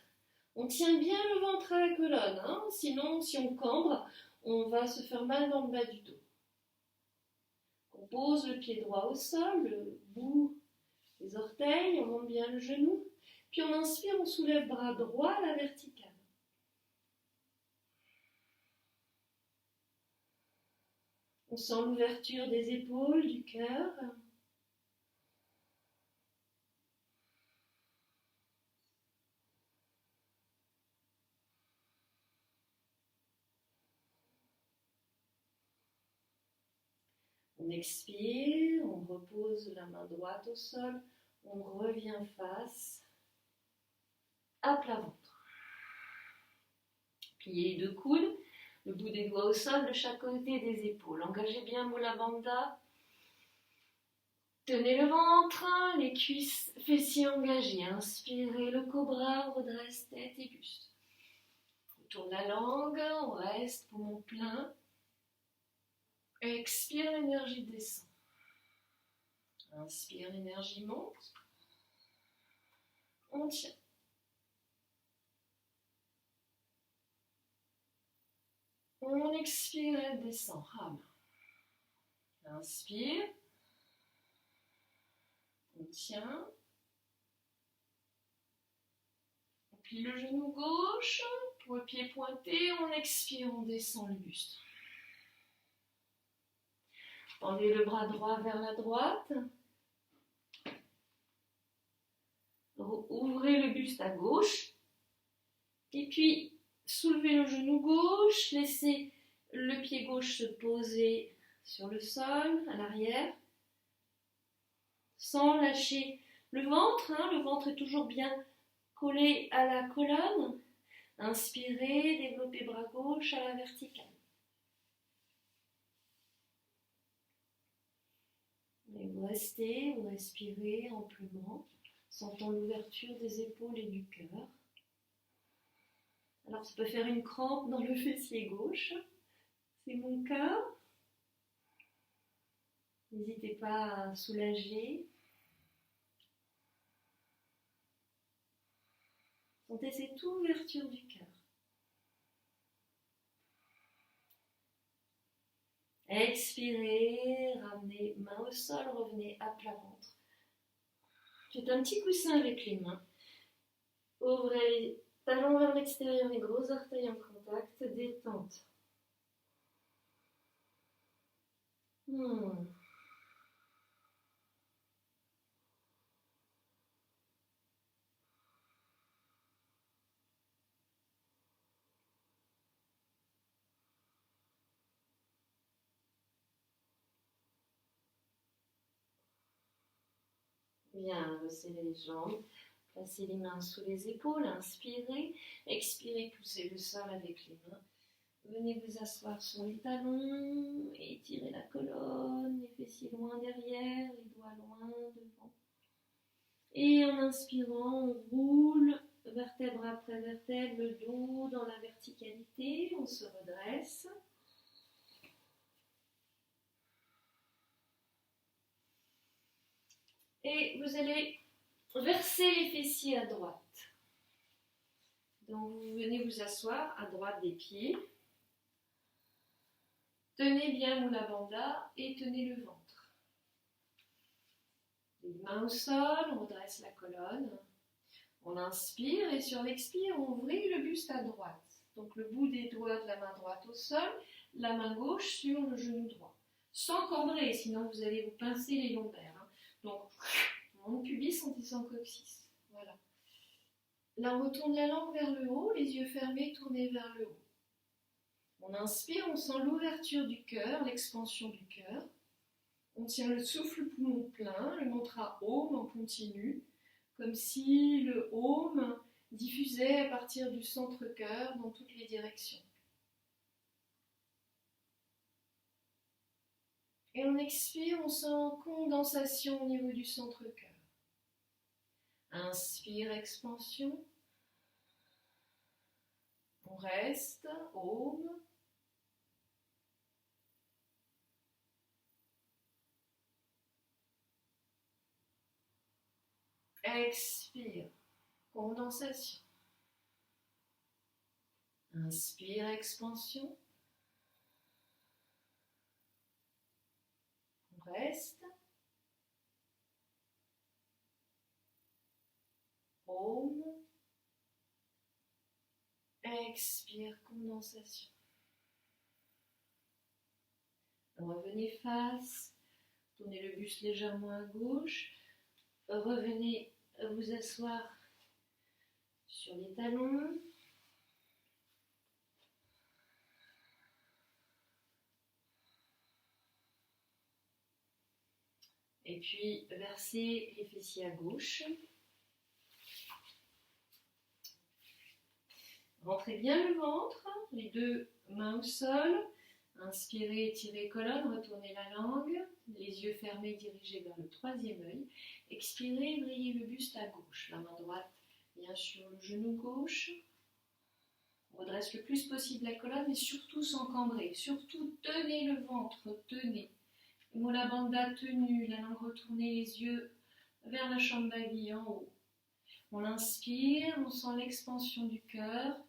On tient bien le ventre à la colonne, hein, sinon si on cambre, on va se faire mal dans le bas du dos. On pose le pied droit au sol, le bout des orteils, on monte bien le genou. Puis on inspire, on soulève bras droit à la verticale. On sent l'ouverture des épaules, du cœur. On expire, on repose la main droite au sol, on revient face à plat ventre. Pliez les deux coudes, le bout des doigts au sol de chaque côté des épaules. Engagez bien Mula Bandha. Tenez le ventre, les cuisses, fessiers engagés. Inspirez le cobra, redresse tête et buste. On tourne la langue, on reste, poumon plein. Expire, l'énergie descend. Inspire, l'énergie monte. On tient. On expire, elle descend. Rame. Inspire. On tient. On plie le genou gauche. Pour le pied pointé, on expire, on descend le buste. Tendez le bras droit vers la droite. Ouvrez le buste à gauche. Et puis, soulevez le genou gauche. Laissez le pied gauche se poser sur le sol, à l'arrière. Sans lâcher le ventre. Le ventre est toujours bien collé à la colonne. Inspirez, développez bras gauche à la verticale. Et vous restez, vous respirez amplement, sentant l'ouverture des épaules et du cœur. Alors ça peut faire une crampe dans le fessier gauche, c'est mon cas. N'hésitez pas à soulager. Sentez cette ouverture du cœur. Expirez, ramenez main au sol, revenez à plat ventre. Faites un petit coussin avec les mains. Ouvrez les talons vers l'extérieur, les gros orteils en contact, détente. Bien, resserrez les jambes. Placez les mains sous les épaules. Inspirez. Expirez, poussez le sol avec les mains. Venez vous asseoir sur les talons. Étirez la colonne. Les fessiers loin derrière. Les doigts loin devant. Et en inspirant, on roule vertèbre après vertèbre, le dos dans la verticalité. On se redresse. Et vous allez verser les fessiers à droite. Donc vous venez vous asseoir à droite des pieds. Tenez bien Mula Bandha et tenez le ventre. Les mains au sol, on redresse la colonne. On inspire et sur l'expire, on vrille le buste à droite. Donc le bout des doigts de la main droite au sol, la main gauche sur le genou droit. Sans cambrer, sinon vous allez vous pincer les lombaires. Donc, on monte pubis en tissant coccyx. Voilà. Là, on retourne la langue vers le haut, les yeux fermés, tournés vers le haut. On inspire, on sent l'ouverture du cœur, l'expansion du cœur. On tient le souffle poumon plein, le mantra Om en continu, comme si le Om diffusait à partir du centre-cœur dans toutes les directions. Et on expire, on sent condensation au niveau du centre-cœur. Inspire, expansion. On reste, Om. Expire, condensation. Inspire, expansion. On reste. Om. Expire, condensation. Revenez face. Tournez le buste légèrement à gauche. Revenez vous asseoir sur les talons. Et puis versez les fessiers à gauche. Rentrez bien le ventre, les deux mains au sol. Inspirez, étirez colonne, retournez la langue. Les yeux fermés, dirigés vers le troisième œil. Expirez, vrillez le buste à gauche. La main droite bien sur le genou gauche. On redresse le plus possible la colonne, mais surtout sans cambrer. Surtout, tenez le ventre, tenez. Mula Bandha tenue, la langue retournée, les yeux vers la Shambhavi en haut. On inspire, on sent l'expansion du cœur.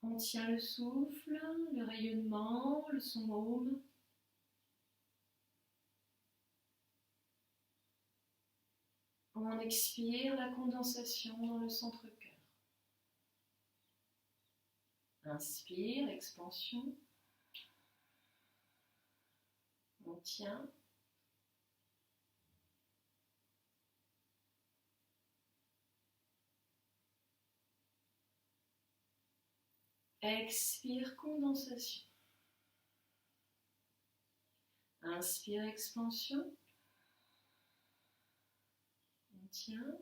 On tient le souffle, le rayonnement, le son Om. On expire la condensation dans le centre-cœur. Inspire, expansion. On tient. Expire, condensation. Inspire, expansion. On tient.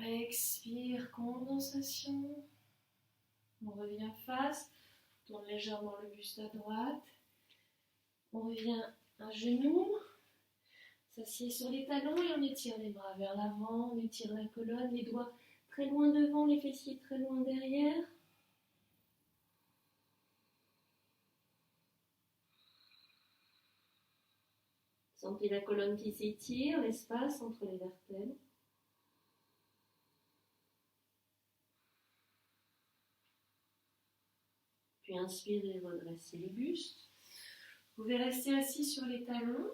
Expire, condensation. On revient face. Tourne légèrement le buste à droite. On revient à genoux. S'assied sur les talons et on étire les bras vers l'avant. On étire la colonne, les doigts très loin devant, les fessiers très loin derrière. Sentez la colonne qui s'étire, l'espace entre les vertèbres. Puis inspirez, redressez le buste. Vous pouvez rester assis sur les talons.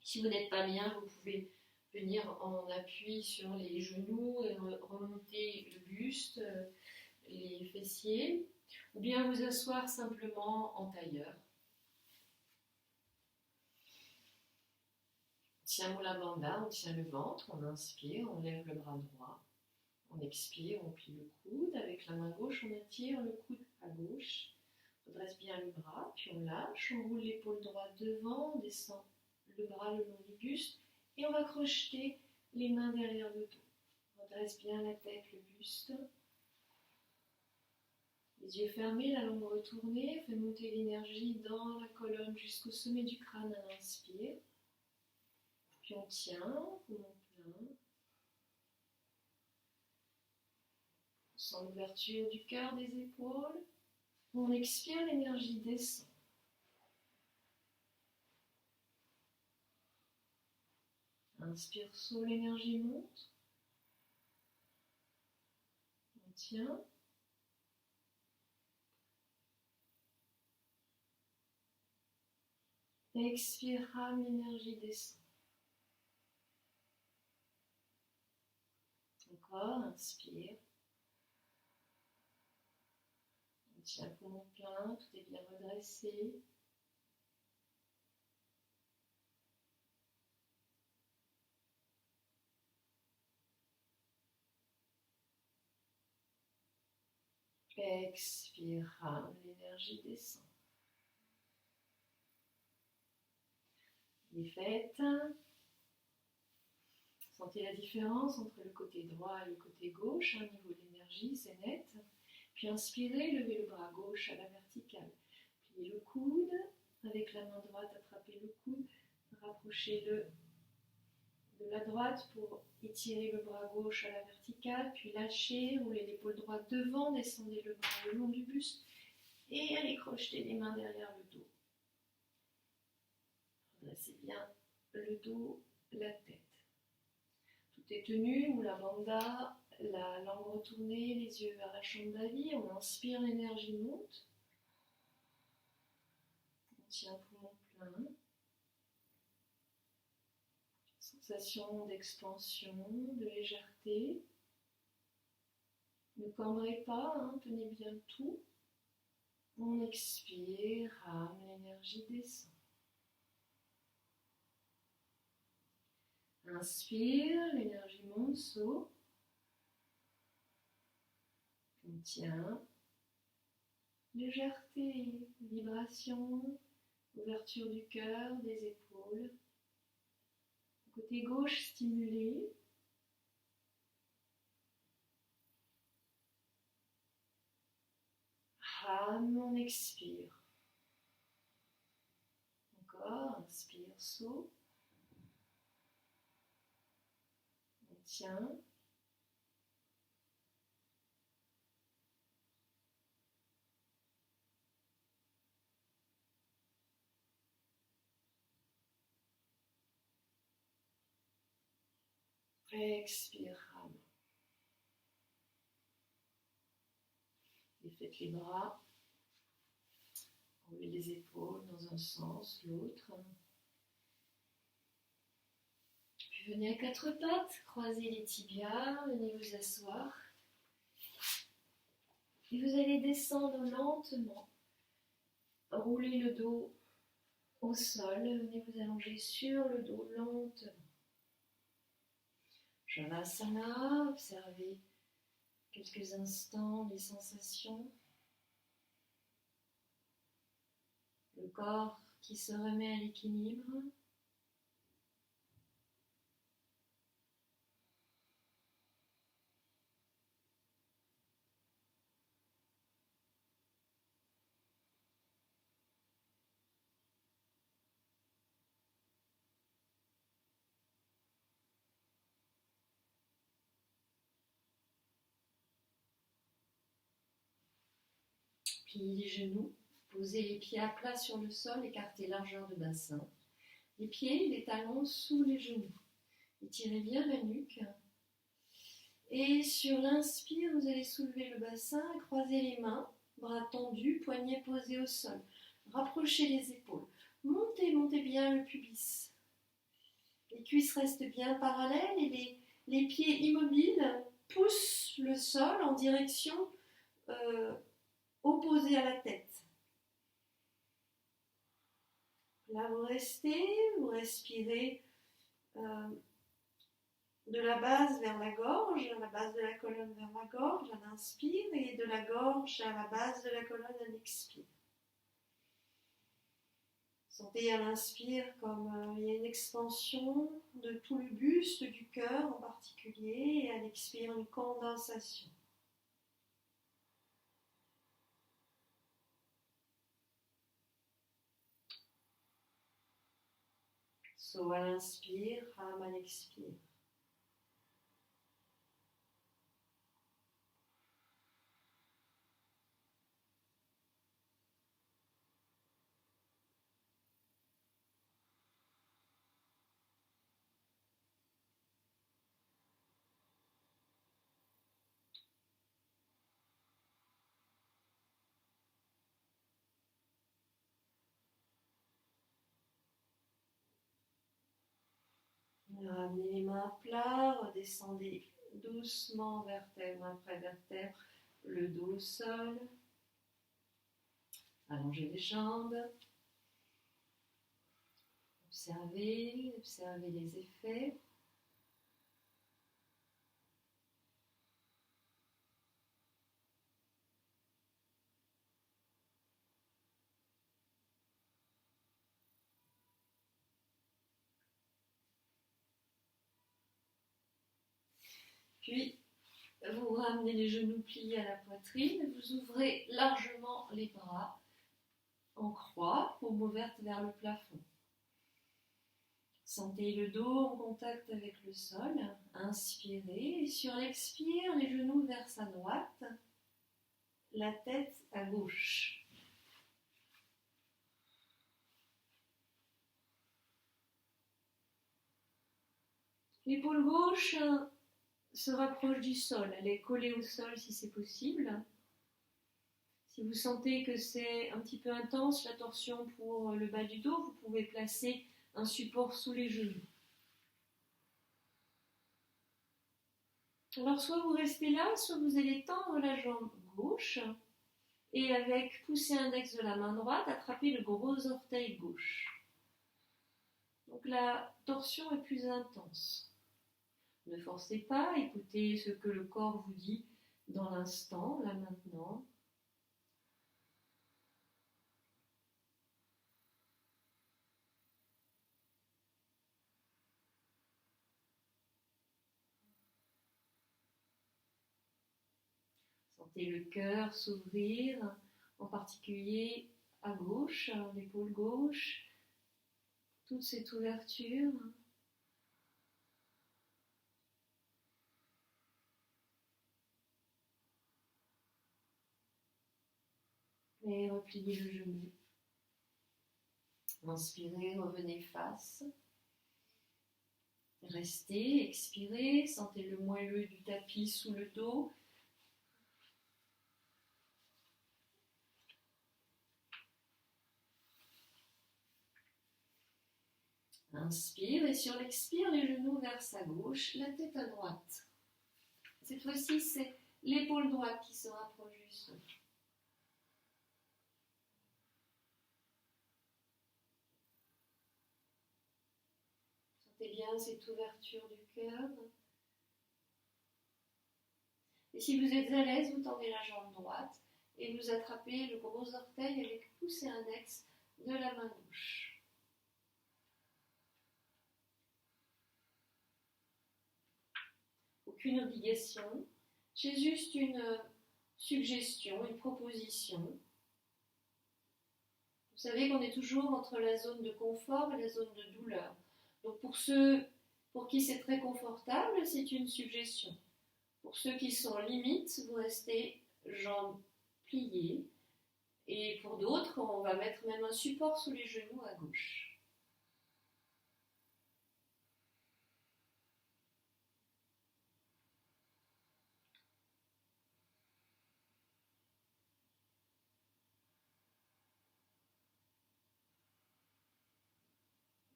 Si vous n'êtes pas bien, vous pouvez venir en appui sur les genoux et remonter le buste, les fessiers. Ou bien vous asseoir simplement en tailleur. On tient Mula Bandha, on tient le ventre, on inspire, on lève le bras droit. On expire, on plie le coude. Avec la main gauche, on attire le coude à gauche. On redresse bien le bras, puis on lâche. On roule l'épaule droite devant, on descend le bras le long du buste. Et on va crocheter les mains derrière le dos. On redresse bien la tête, le buste. Les yeux fermés, la langue retournée. On fait monter l'énergie dans la colonne jusqu'au sommet du crâne à l'inspire. Puis on tient, poumon plein. On sent l'ouverture du cœur, des épaules. On expire, l'énergie descend. Inspire, saut, l'énergie monte. On tient. Expire, rame, l'énergie descend. Encore, inspire. On tient poumon plein, tout est bien redressé. Expire, rame, l'énergie descend. Les faites. Sentez la différence entre le côté droit et le côté gauche, au niveau de l'énergie, c'est net. Puis inspirez, levez le bras gauche à la verticale. Pliez le coude, avec la main droite, attrapez le coude, rapprochez-le de la droite pour étirer le bras gauche à la verticale, puis lâchez, roulez l'épaule droite devant, descendez le bras le long du buste et allez crocheter les mains derrière le dos. Redressez bien le dos, la tête. Tout est tenu, Mula Bandha, la langue retournée, les yeux vers la Shambhavi. On inspire, l'énergie monte. On tient poumon plein. Sensation d'expansion, de légèreté. Ne cambrez pas, tenez bien tout. On expire, rame, l'énergie descend. Inspire, l'énergie monte, saut. On tient. Légèreté, vibration, ouverture du cœur, des épaules. Côté gauche stimulé. Rame, on expire. Encore, inspire, saut. On tient. Expire, rame. Et faites les bras. Enlevez les épaules dans un sens, l'autre. Puis venez à quatre pattes, croisez les tibias, venez vous asseoir. Et vous allez descendre lentement. Roulez le dos au sol, venez vous allonger sur le dos lentement. Shavasana, observez quelques instants les sensations. Le corps qui se remet à l'équilibre. Pliez les genoux, posez les pieds à plat sur le sol, écartez largeur de bassin. Les pieds, les talons sous les genoux. Étirez bien la nuque. Et sur l'inspire, vous allez soulever le bassin, croiser les mains, bras tendus, poignets posés au sol. Rapprochez les épaules. Montez bien le pubis. Les cuisses restent bien parallèles et les pieds immobiles poussent le sol en direction opposée à la tête. Là, vous restez, vous respirez de la base vers la gorge, la base de la colonne vers la gorge, on inspire, et de la gorge à la base de la colonne, on expire. Sentez à l'inspire comme il y a une expansion de tout le buste, du cœur en particulier, et à l'expire une condensation. So à l'inspire, Ram à l'expire. Ramenez les mains à plat, redescendez doucement vertèbre après vertèbre, le dos au sol. Allongez les jambes. Observez les effets. Puis, vous ramenez les genoux pliés à la poitrine, vous ouvrez largement les bras en croix, paume ouverte vers le plafond. Sentez le dos en contact avec le sol. Inspirez, et sur l'expire, les genoux vers sa droite, la tête à gauche. L'épaule gauche se rapproche du sol, elle est collée au sol si c'est possible. Si vous sentez que c'est un petit peu intense la torsion pour le bas du dos, vous pouvez placer un support sous les genoux. Alors soit vous restez là, soit vous allez tendre la jambe gauche et avec poussée index de la main droite, attraper le gros orteil gauche. Donc la torsion est plus intense. Ne forcez pas, écoutez ce que le corps vous dit dans l'instant, là maintenant. Sentez le cœur s'ouvrir, en particulier à gauche, l'épaule gauche, toute cette ouverture. Et repliez le genou. Inspirez, revenez face. Restez, expirez, sentez le moelleux du tapis sous le dos. Inspire et sur l'expire, les genoux vers sa gauche, la tête à droite. Cette fois-ci, c'est l'épaule droite qui se rapproche du sol. Sentez bien cette ouverture du cœur. Et si vous êtes à l'aise, vous tendez la jambe droite et vous attrapez le gros orteil avec pouce et index de la main gauche. Aucune obligation, c'est juste une suggestion, une proposition. Vous savez qu'on est toujours entre la zone de confort et la zone de douleur. Donc pour ceux pour qui c'est très confortable, c'est une suggestion. Pour ceux qui sont limites, vous restez jambes pliées. Et pour d'autres, on va mettre même un support sous les genoux à gauche.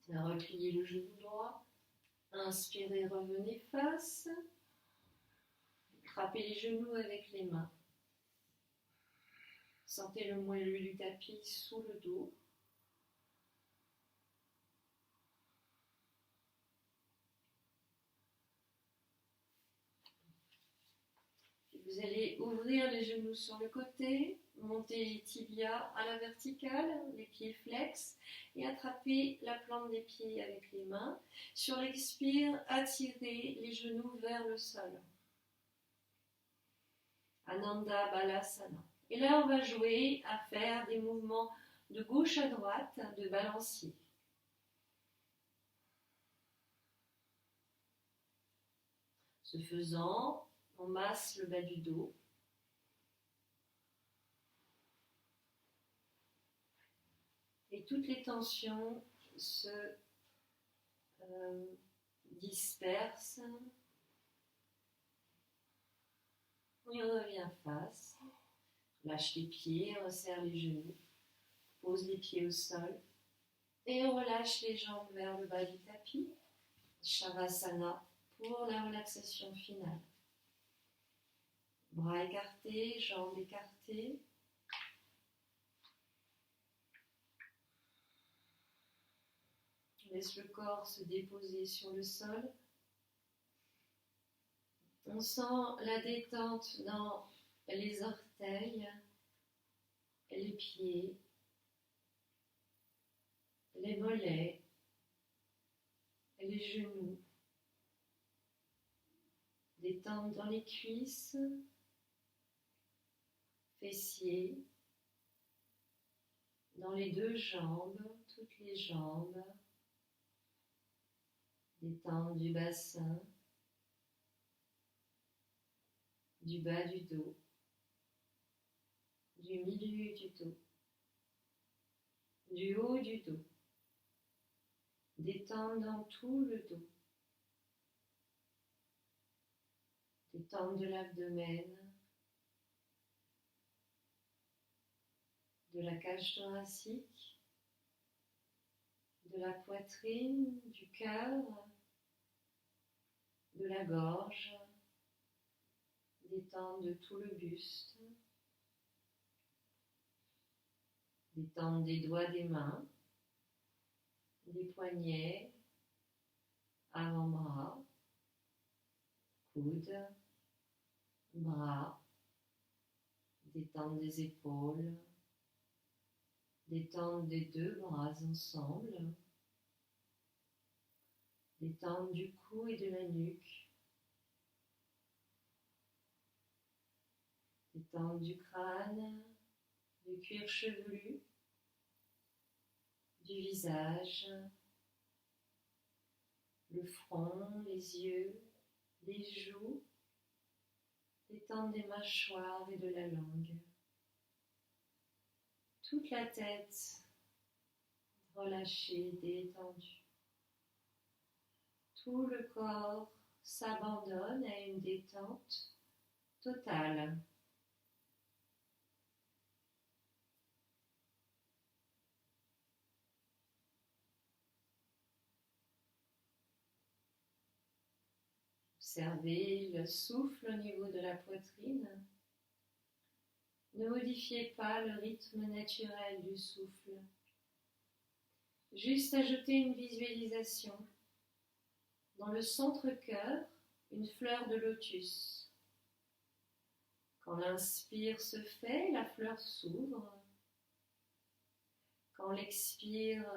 Repliez le genou droit. Inspirez, revenez face. Frappez les genoux avec les mains. Sentez le moelleux du tapis sous le dos. Vous allez ouvrir les genoux sur le côté, monter les tibias à la verticale, les pieds flex et attraper la plante des pieds avec les mains. Sur l'expire, attirez les genoux vers le sol. Ananda Balasana. Et là, on va jouer à faire des mouvements de gauche à droite, de balancier. Ce faisant, on masse le bas du dos. Et toutes les tensions se dispersent. On y revient face. Lâche les pieds, resserre les genoux. Pose les pieds au sol. Et on relâche les jambes vers le bas du tapis. Shavasana pour la relaxation finale. Bras écartés, jambes écartées. Laisse le corps se déposer sur le sol. On sent la détente dans les orteils, les pieds, les mollets, les genoux. Détente dans les cuisses, fessiers, dans les deux jambes, toutes les jambes. Détente du bassin, du bas du dos, du milieu du dos, du haut du dos. Détente dans tout le dos. Détente de l'abdomen, de la cage thoracique, de la poitrine, du cœur, de la gorge, détente de tout le buste, détente des doigts des mains, des poignets, avant-bras, coudes, bras, détente des épaules, détente des deux bras ensemble, détente du cou et de la nuque, détente du crâne, du cuir chevelu, du visage, le front, les yeux, les joues, détente des mâchoires et de la langue. Toute la tête relâchée, détendue. Tout le corps s'abandonne à une détente totale. Observez le souffle au niveau de la poitrine. Ne modifiez pas le rythme naturel du souffle. Juste ajoutez une visualisation. Dans le centre-cœur, une fleur de lotus. Quand l'inspire se fait, la fleur s'ouvre. Quand l'expire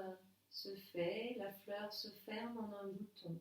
se fait, la fleur se ferme en un bouton.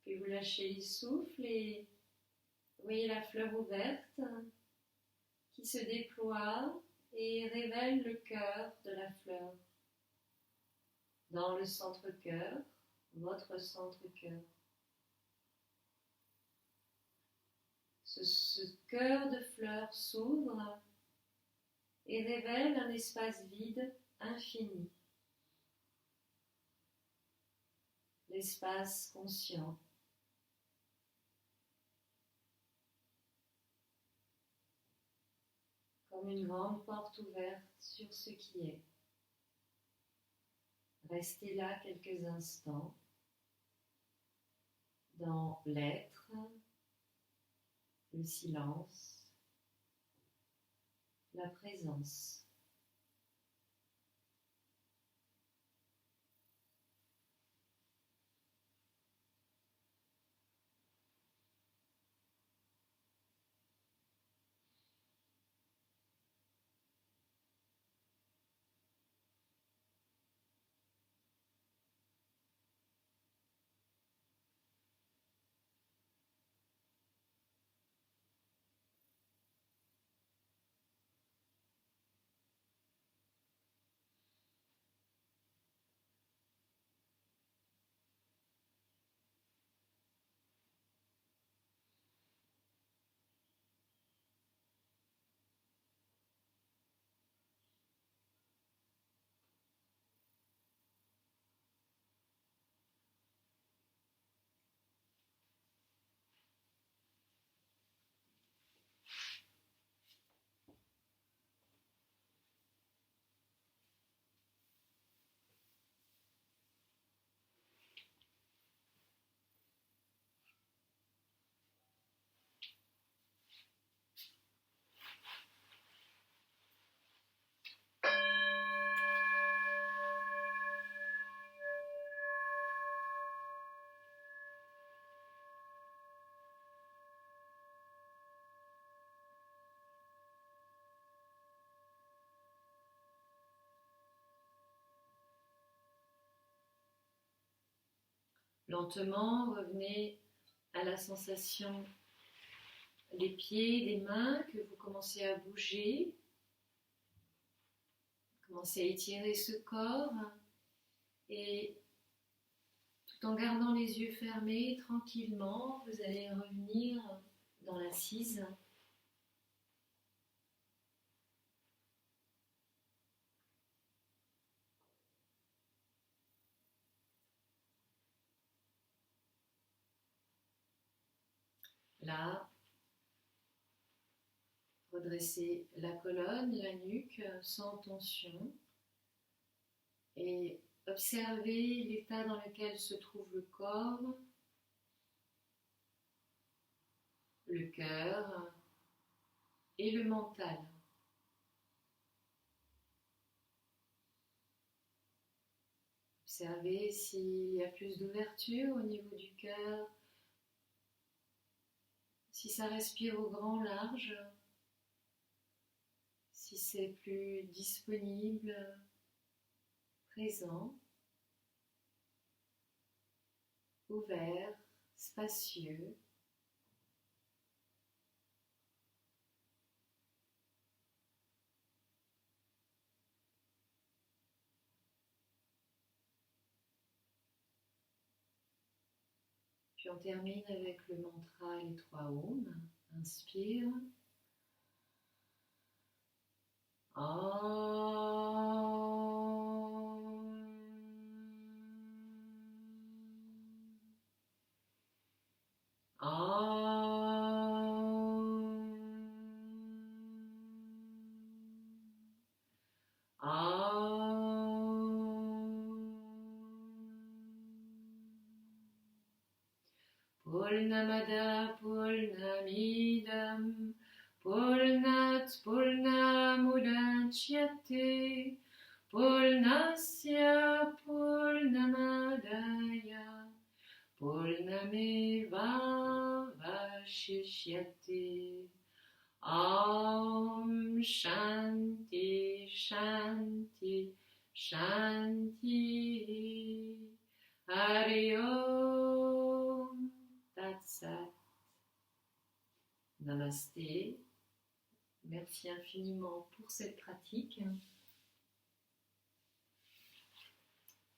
Puis vous lâchez le souffle et vous voyez la fleur ouverte qui se déploie et révèle le cœur de la fleur. Dans le centre-cœur, votre centre-cœur. Ce cœur de fleur s'ouvre et révèle un espace vide infini. L'espace conscient. Comme une grande porte ouverte sur ce qui est. Restez là quelques instants dans l'être, le silence, la présence. Lentement, revenez à la sensation des pieds, des mains, que vous commencez à bouger. Commencez à étirer ce corps et tout en gardant les yeux fermés, tranquillement, vous allez revenir dans l'assise. Là, redressez la colonne, la nuque, sans tension. Et observez l'état dans lequel se trouve le corps, le cœur et le mental. Observez s'il y a plus d'ouverture au niveau du cœur, si ça respire au grand large, si c'est plus disponible, présent, ouvert, spacieux. Puis on termine avec le mantra, les 3 Om. Inspire. Purnamada Purnamidam Purnat Purnamudachyate Purnasya Purnamadaya Purnameva Vashishyate. Om Shanti Shanti Shanti. Hari Om. Tatsat. Namasté. Merci infiniment pour cette pratique.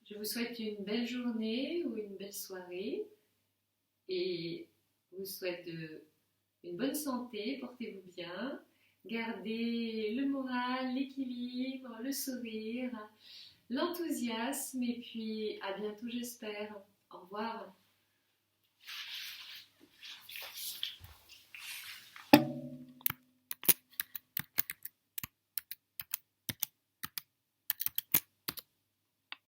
Je vous souhaite une belle journée ou une belle soirée et vous souhaite une bonne santé, portez-vous bien Gardez le moral, l'équilibre, le sourire, l'enthousiasme et puis à bientôt j'espère. Au revoir.